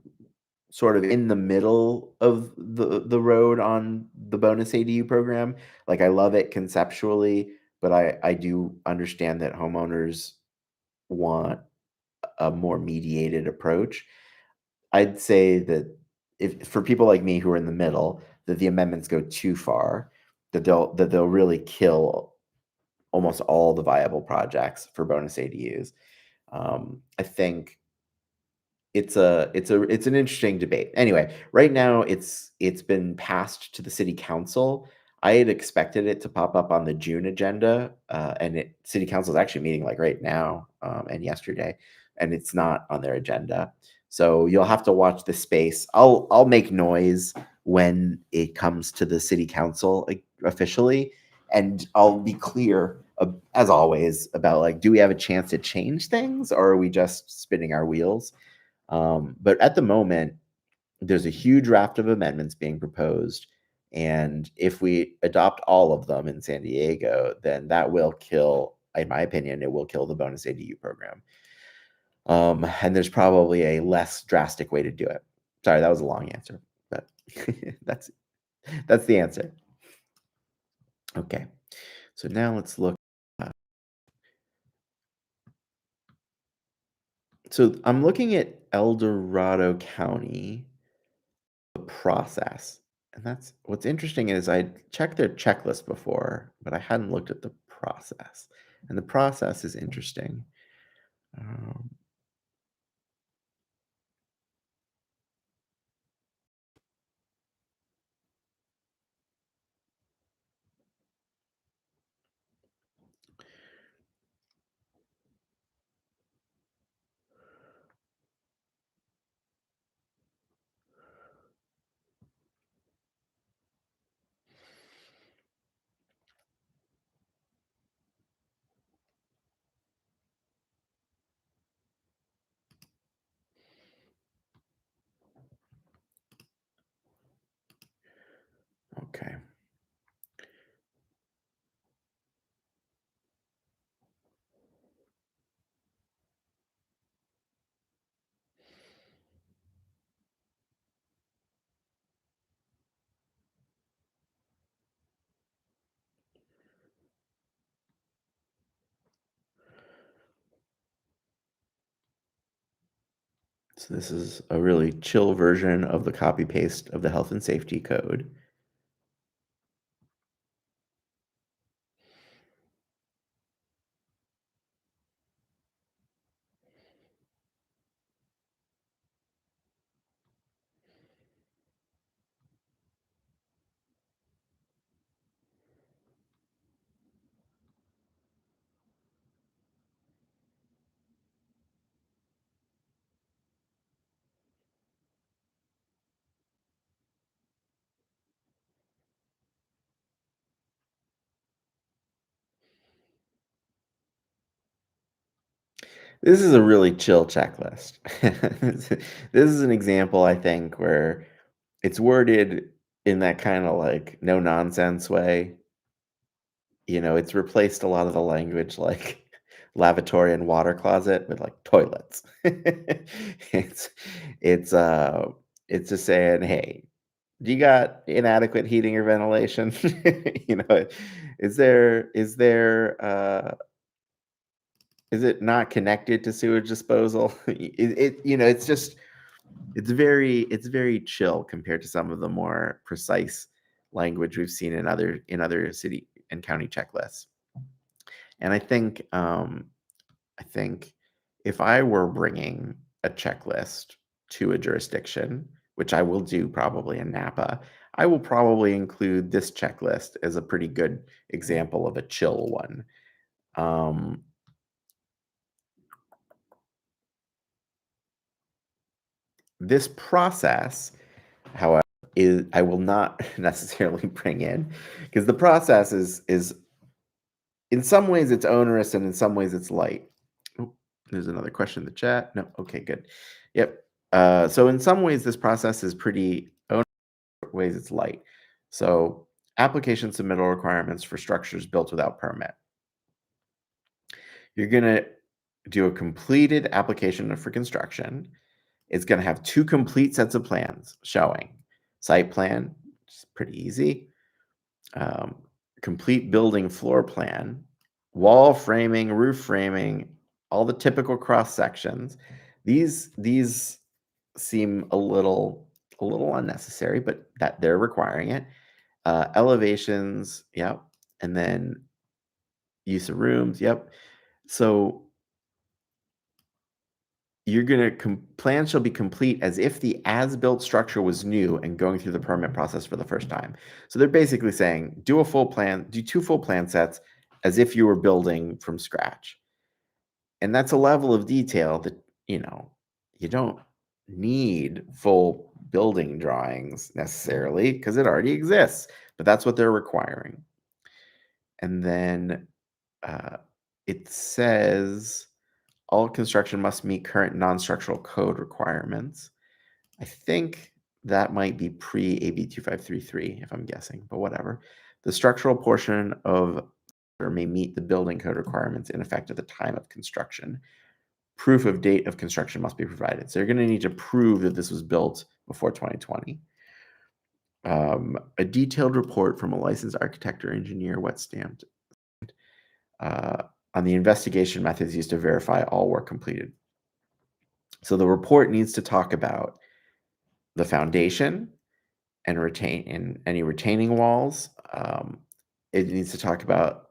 S1: sort of in the middle of the road on the bonus ADU program. Like I love it conceptually, but I do understand that homeowners want a more mediated approach. I'd say that if for people like me who are in the middle, that the amendments go too far, that they'll really kill almost all the viable projects for bonus ADUs. I think it's an interesting debate. Anyway, right now it's been passed to the city council. I had expected it to pop up on the June agenda, and city council is actually meeting like right now, and yesterday, and it's not on their agenda. So you'll have to watch the space. I'll make noise when it comes to the city council officially, and I'll be clear as always about like, do we have a chance to change things, or are we just spinning our wheels? But at the moment, there's a huge raft of amendments being proposed. And if we adopt all of them in San Diego, then that will kill, in my opinion, it will kill the bonus ADU program. And there's probably a less drastic way to do it. Sorry, that was a long answer, but that's that's the answer. Okay, so now let's look. So I'm looking at El Dorado County. Process. And that's what's interesting is I checked their checklist before, but I hadn't looked at the process. And the process is interesting. Um, okay. So this is a really chill version of the copy paste of the health and safety code. This is a really chill checklist. This is an example, I think, where it's worded in that kind of like no nonsense way. It's replaced a lot of the language like lavatory and water closet with like toilets. It's it's uh it's just saying, "Hey, do you got inadequate heating or ventilation?" You know, is it not connected to sewage disposal? It's just it's very chill compared to some of the more precise language we've seen in other city and county checklists. And I think if I were bringing a checklist to a jurisdiction, which I will do probably in Napa, I will probably include this checklist as a pretty good example of a chill one. Um, this process, however, is I will not necessarily bring in because the process is in some ways it's onerous and in some ways it's light. Oh, there's another question in the chat. No, okay, good. Yep. So in some ways this process is pretty onerous, ways it's light. So application submittal requirements for structures built without permit. You're going to do a completed application for construction. It's going to have 2 complete sets of plans showing site plan, which is pretty easy, complete building floor plan, wall framing, roof framing, all the typical cross sections. These seem a little unnecessary, but that they're requiring it. Elevations, yep, and then use of rooms, yep. So you're gonna plan shall be complete as if the as-built structure was new and going through the permit process for the first time. So they're basically saying, do a full plan, do 2 full plan sets as if you were building from scratch. And that's a level of detail that, you don't need full building drawings necessarily because it already exists, but that's what they're requiring. And then it says all construction must meet current non-structural code requirements. I think that might be pre-AB 2533, if I'm guessing, but whatever. The structural portion of or may meet the building code requirements in effect at the time of construction. Proof of date of construction must be provided. So you're going to need to prove that this was built before 2020. A detailed report from a licensed architect or engineer, wet stamped, on the investigation methods used to verify all work completed. So the report needs to talk about the foundation and any retaining walls. It needs to talk about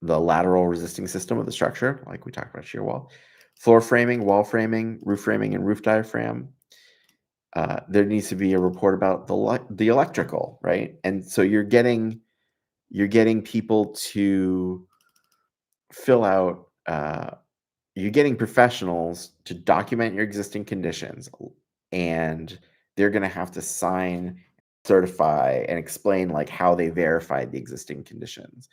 S1: the lateral resisting system of the structure, like we talked about shear wall, floor framing, wall framing, roof framing, and roof diaphragm. There needs to be a report about the electrical, right? And so you're getting people to fill out. You're getting professionals to document your existing conditions, and they're going to have to sign, certify, and explain like how they verified the existing conditions.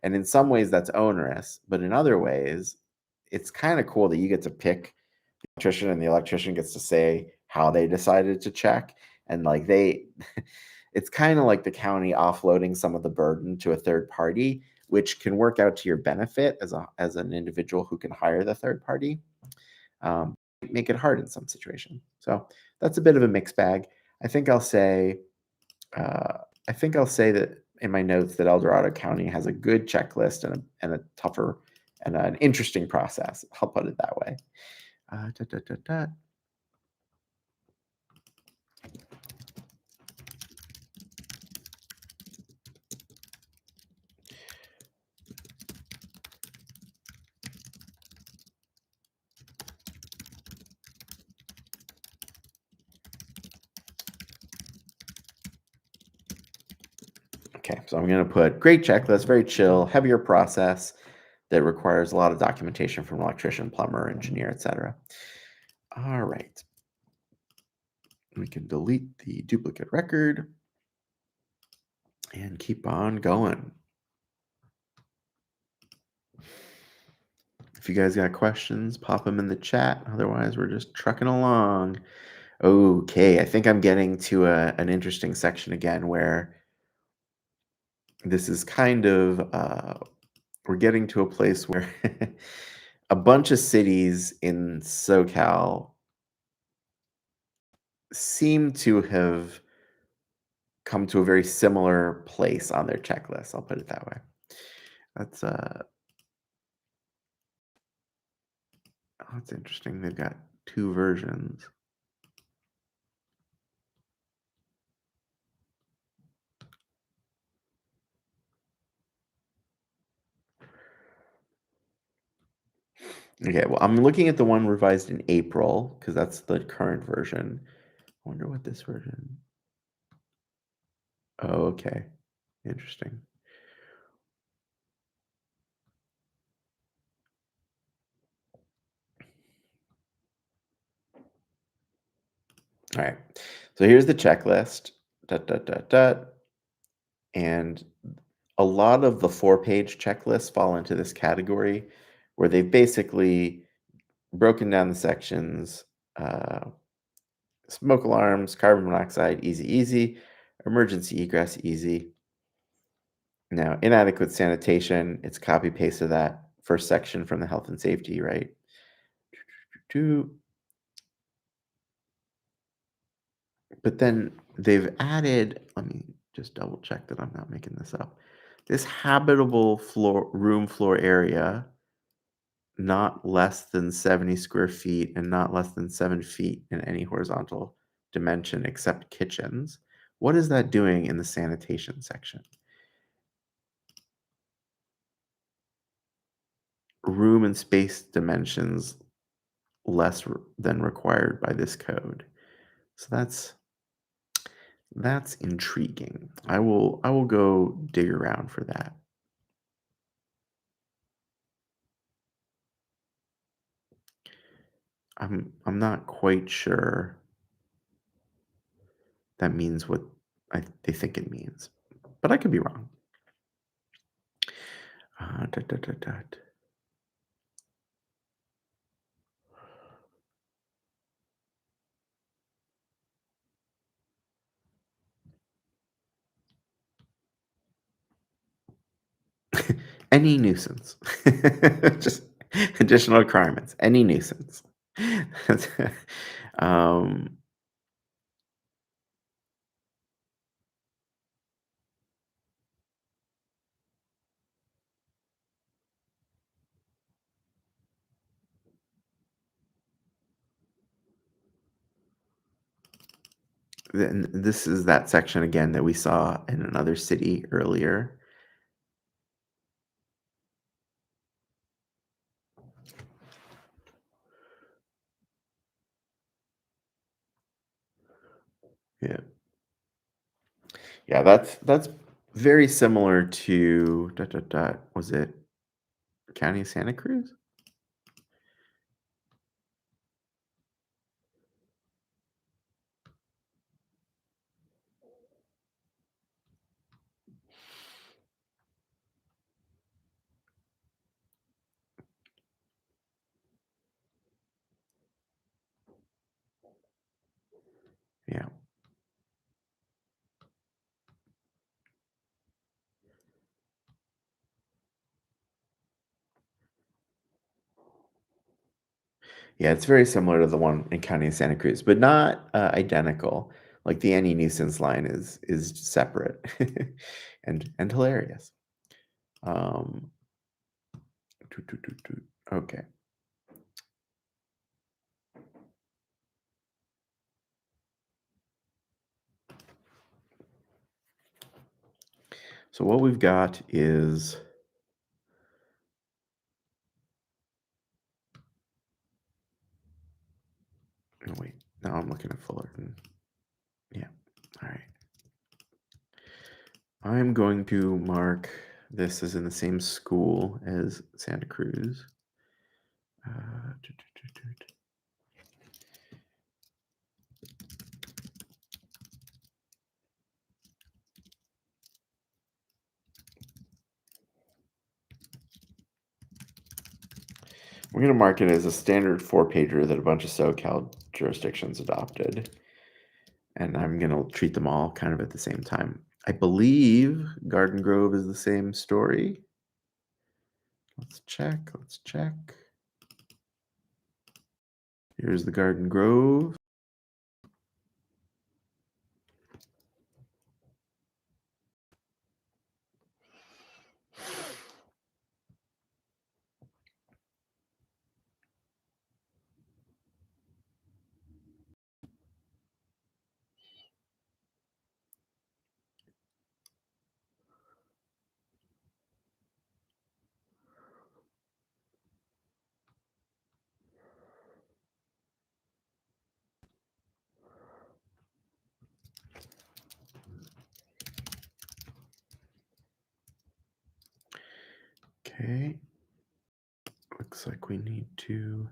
S1: And in some ways that's onerous, but in other ways, it's kind of cool that you get to pick the electrician and the electrician gets to say how they decided to check. And like it's kind of like the county offloading some of the burden to a third party, which can work out to your benefit as an individual who can hire the third party. Make it hard in some situations. So that's a bit of a mixed bag. I think I'll say that in my notes that Dorado County has a good checklist and a tougher and an interesting process. I'll put it that way. Okay, so I'm going to put great checklist, very chill, heavier process that requires a lot of documentation from an electrician, plumber, engineer, etc. All right. We can delete the duplicate record and keep on going. If you guys got questions, pop them in the chat. Otherwise, we're just trucking along. Okay, I think I'm getting to an interesting section again where this is kind of, we're getting to a place where a bunch of cities in SoCal seem to have come to a very similar place on their checklist. I'll put it that way. That's that's interesting. They've got 2 versions. Okay, well, I'm looking at the one revised in April because that's the current version. I wonder what this version. Oh, okay. Interesting. All right. So here's the checklist. And a lot of the 4-page checklists fall into this category where they've basically broken down the sections. Smoke alarms, carbon monoxide, easy, emergency egress, easy. Now, inadequate sanitation, it's copy paste of that first section from the health and safety, right? But then they've added, let me just double check that I'm not making this up. This habitable room floor area, not less than 70 square feet and not less than 7 feet in any horizontal dimension except kitchens. What is that doing in the sanitation section? Room and space dimensions less than required by this code. So that's intriguing. I will go dig around for that. I'm not quite sure that means what they think it means, but I could be wrong. Dot, dot, dot, dot. Any nuisance. Just additional requirements. Any nuisance. um, then this is that section again that we saw in another city earlier. Yeah. Yeah, that's very similar to dot, dot, dot, was it County of Santa Cruz? Yeah. Yeah, it's very similar to the one in County of Santa Cruz, but not identical. Like the any nuisance line is separate and hilarious. Um, okay, so what we've got is, oh wait, now I'm looking at Fullerton. Yeah, all right. I'm going to mark this as in the same school as Santa Cruz. Uh, We're going to mark it as a standard 4-pager that a bunch of SoCal jurisdictions adopted. And I'm going to treat them all kind of at the same time. I believe Garden Grove is the same story. Let's check. Let's check. Here's the Garden Grove. Okay. Looks like we need to.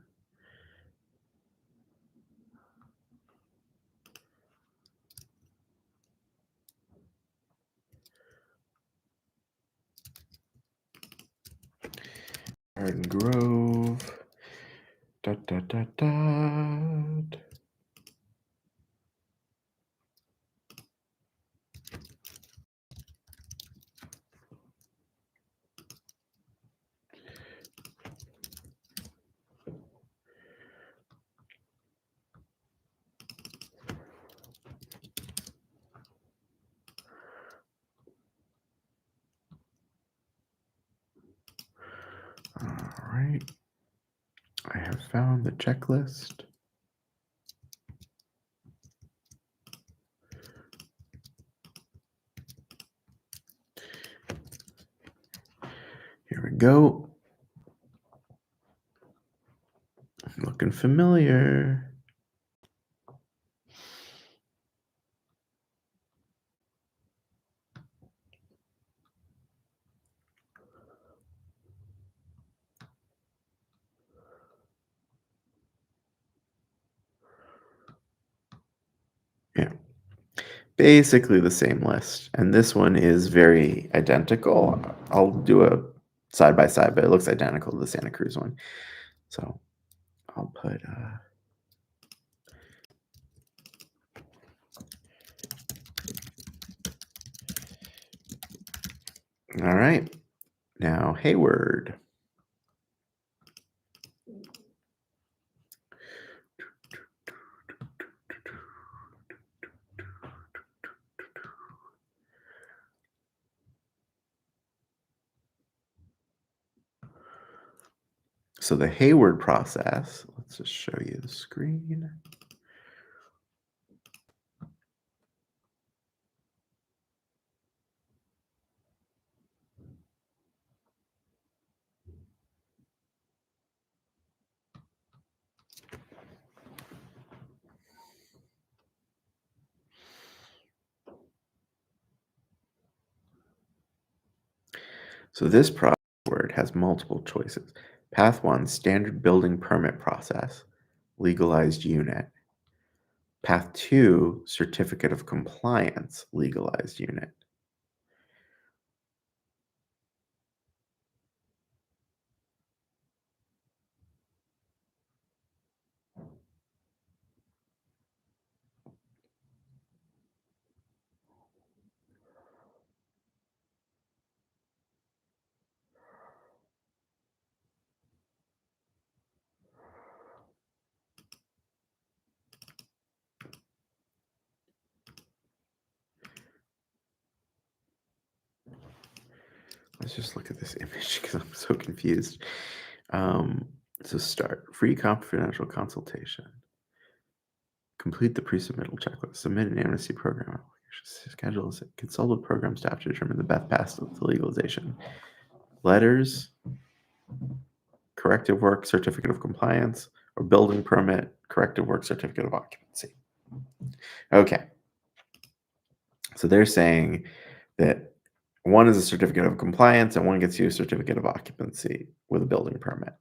S1: Garden Grove. Dot, dot, dot, dot. right. I have found the checklist. Here we go. Looking familiar. Yeah. Basically the same list. And this one is very identical. I'll do a side by side, but it looks identical to the Santa Cruz one. So I'll put all right. Now Hayward. So the Hayward process, let's just show you the screen. So this process word has multiple choices. Path 1, standard building permit process, legalized unit. Path 2, certificate of compliance, legalized unit. Let's just look at this image because I'm so confused. So start, free confidential consultation. Complete the pre-submittal checklist. Submit an amnesty program application. Schedule a consult with program staff to determine the best path to legalization. Letters, corrective work, certificate of compliance, or building permit, corrective work, certificate of occupancy. Okay. So they're saying that one is a certificate of compliance and one gets you a certificate of occupancy with a building permit.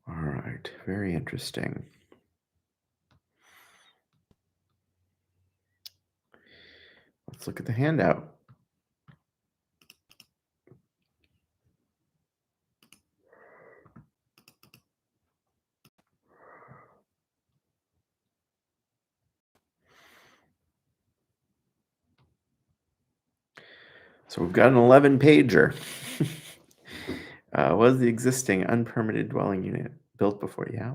S1: All right, very interesting. Let's look at the handout. So we've got an 11-pager. Was the existing unpermitted dwelling unit built before? Yeah.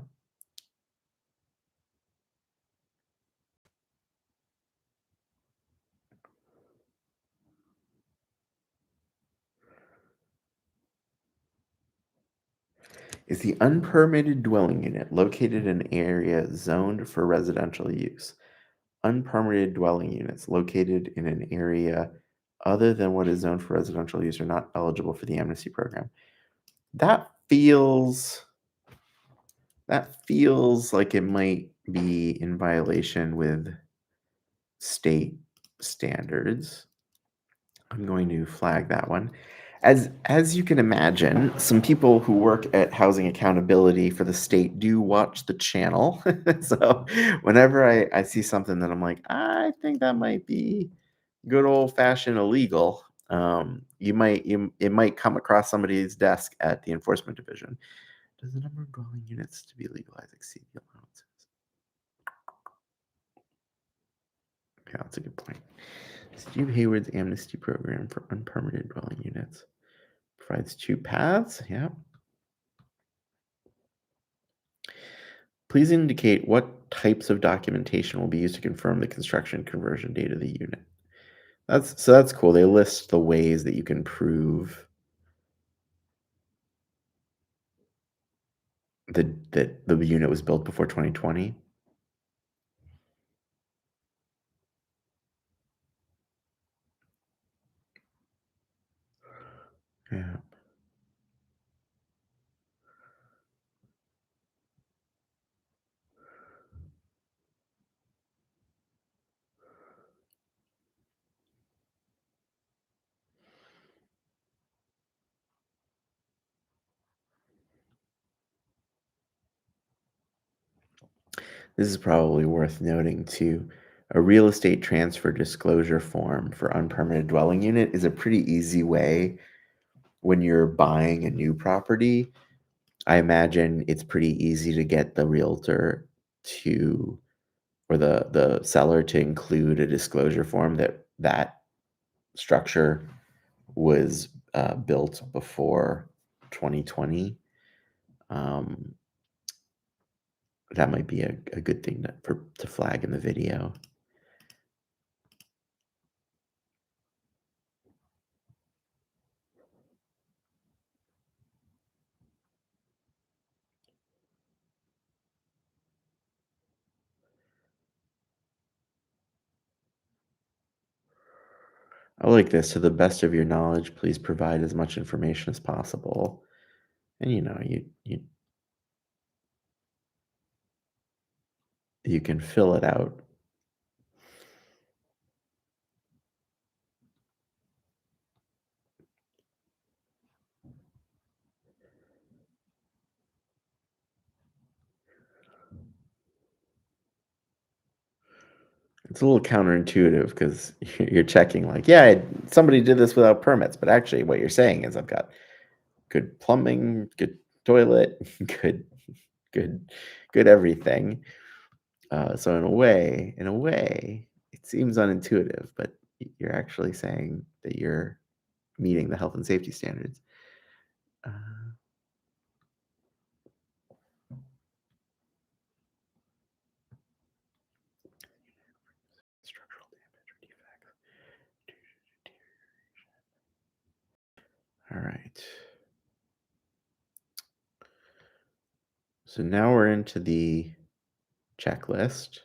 S1: Is the unpermitted dwelling unit located in an area zoned for residential use? Unpermitted dwelling units located in an area other than what is zoned for residential use are not eligible for the amnesty program. That feels like it might be in violation with state standards. I'm going to flag that one. As you can imagine, some people who work at housing accountability for the state do watch the channel. So whenever I see something that I'm like, I think that might be good old fashioned illegal, it might come across somebody's desk at the enforcement division. Does the number of dwelling units to be legalized exceed the allowances? Yeah, that's a good point. Steve Hayward's Amnesty program for unpermitted dwelling units provides 2 paths. Yeah. Please indicate what types of documentation will be used to confirm the construction conversion date of the unit. That's cool. They list the ways that you can prove that the unit was built before 2020. Yeah. This is probably worth noting too. A real estate transfer disclosure form for unpermitted dwelling unit is a pretty easy way when you're buying a new property. I imagine it's pretty easy to get the realtor to or the seller to include a disclosure form that that structure was built before 2020. Um, that might be a good thing to flag in the video. I like this. To the best of your knowledge, please provide as much information as possible. And you can fill it out. It's a little counterintuitive because you're checking like, yeah, somebody did this without permits, but actually, what you're saying is I've got good plumbing, good toilet, good, good, good everything. So in a way, it seems unintuitive, but you're actually saying that you're meeting the health and safety standards. Uh, Structural damage or defects due to deterioration. All right. So now we're into the checklist.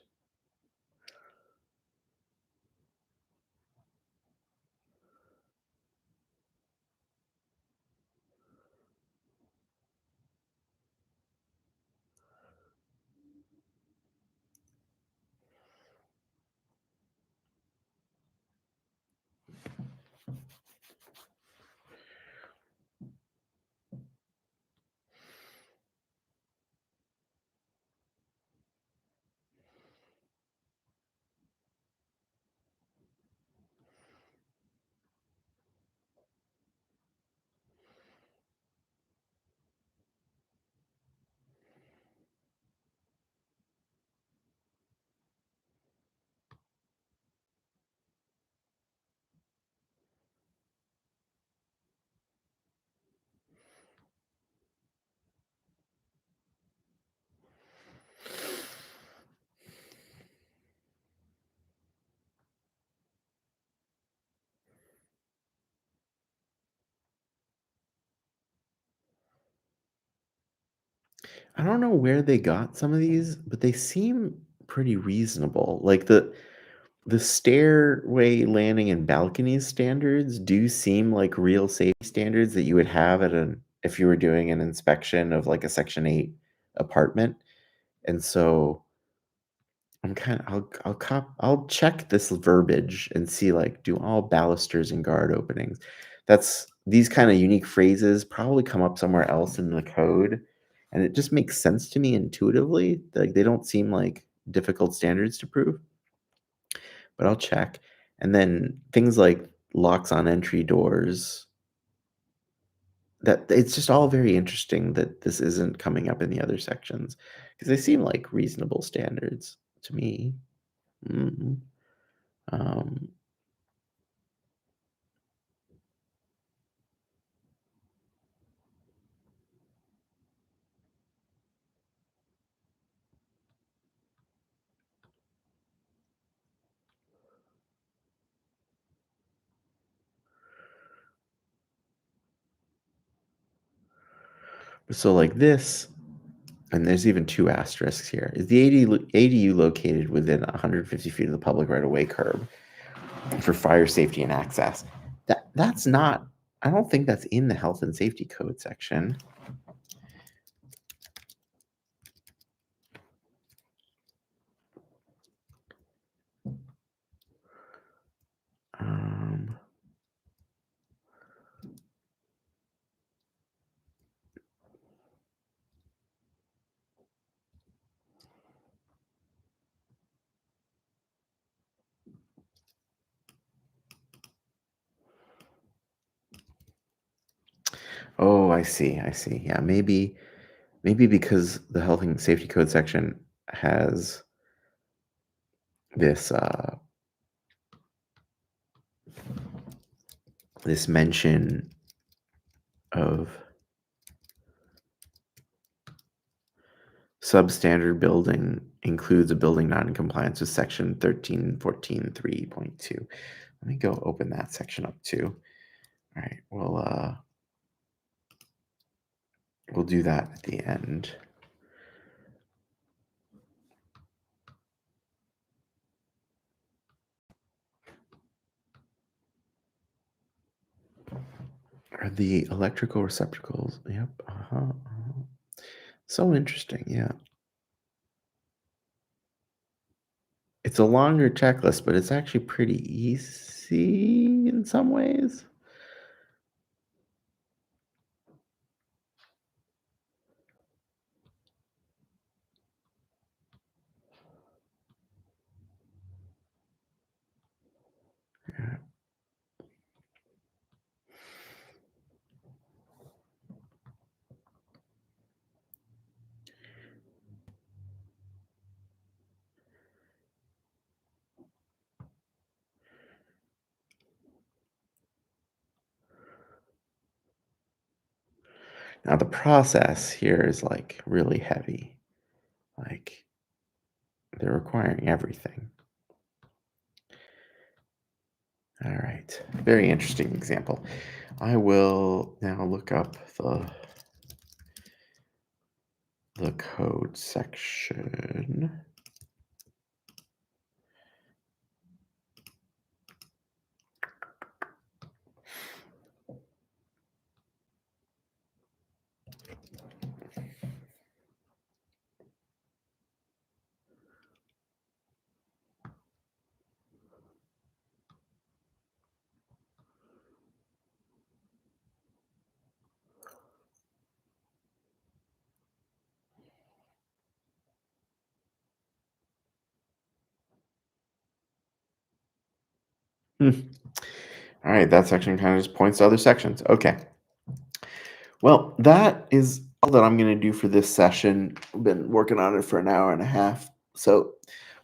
S1: I don't know where they got some of these, but they seem pretty reasonable. Like the stairway landing and balconies standards do seem like real safety standards that you would have at an if you were doing an inspection of like a Section 8 apartment. And so I'm kind of I'll check this verbiage and see like do all balusters and guard openings. That's these kind of unique phrases probably come up somewhere else in the code, and it just makes sense to me intuitively. Like they don't seem like difficult standards to prove, but I'll check. And then things like locks on entry doors, that it's just all very interesting that this isn't coming up in the other sections because they seem like reasonable standards to me. Mhm. Um, so like this, and there's even two asterisks here. Is the ADU located within 150 feet of the public right-of-way curb for fire safety and access? That's not. I don't think that's in the health and safety code section. Um, oh, I see. I see. Yeah, maybe because the health and safety code section has this this mention of substandard building includes a building not in compliance with section 1314.3.2. Let me go open that section up too. All right, we'll do that at the end. Are the electrical receptacles? Yep. So interesting. Yeah. It's a longer checklist, but it's actually pretty easy in some ways. Yeah. Now the process here is like really heavy. Like they're requiring everything. All right. Very interesting example. I will now look up the code section. Hmm. All right, that section kind of just points to other sections. Okay. Well, that is all that I'm going to do for this session. I've been working on it for an hour and a half. So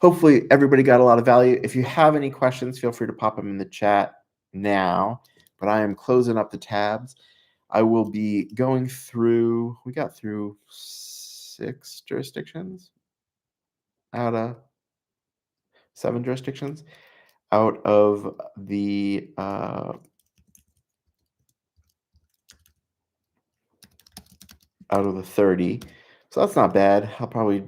S1: hopefully everybody got a lot of value. If you have any questions, feel free to pop them in the chat now. But I am closing up the tabs. I will be going through, we got through 6 jurisdictions out of 7 jurisdictions out of the 30. So that's not bad. I'll probably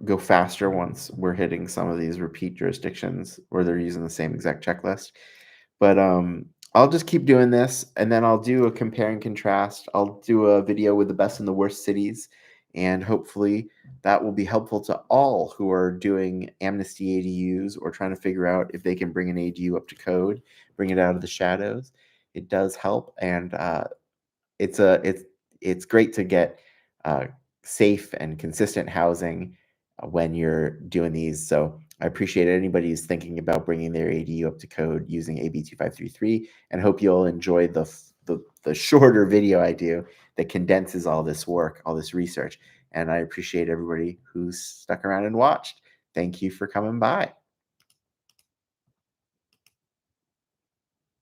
S1: go faster once we're hitting some of these repeat jurisdictions where they're using the same exact checklist. But I'll just keep doing this, and then I'll do a compare and contrast. I'll do a video with the best and the worst cities, and hopefully that will be helpful to all who are doing Amnesty ADUs or trying to figure out if they can bring an ADU up to code, bring it out of the shadows. It does help, and it's a it's great to get uh, safe and consistent housing when you're doing these. So I appreciate anybody who's thinking about bringing their ADU up to code using AB 2533, and hope you'll enjoy the the shorter video I do that condenses all this work, all this research. And I appreciate everybody who's stuck around and watched. Thank you for coming by.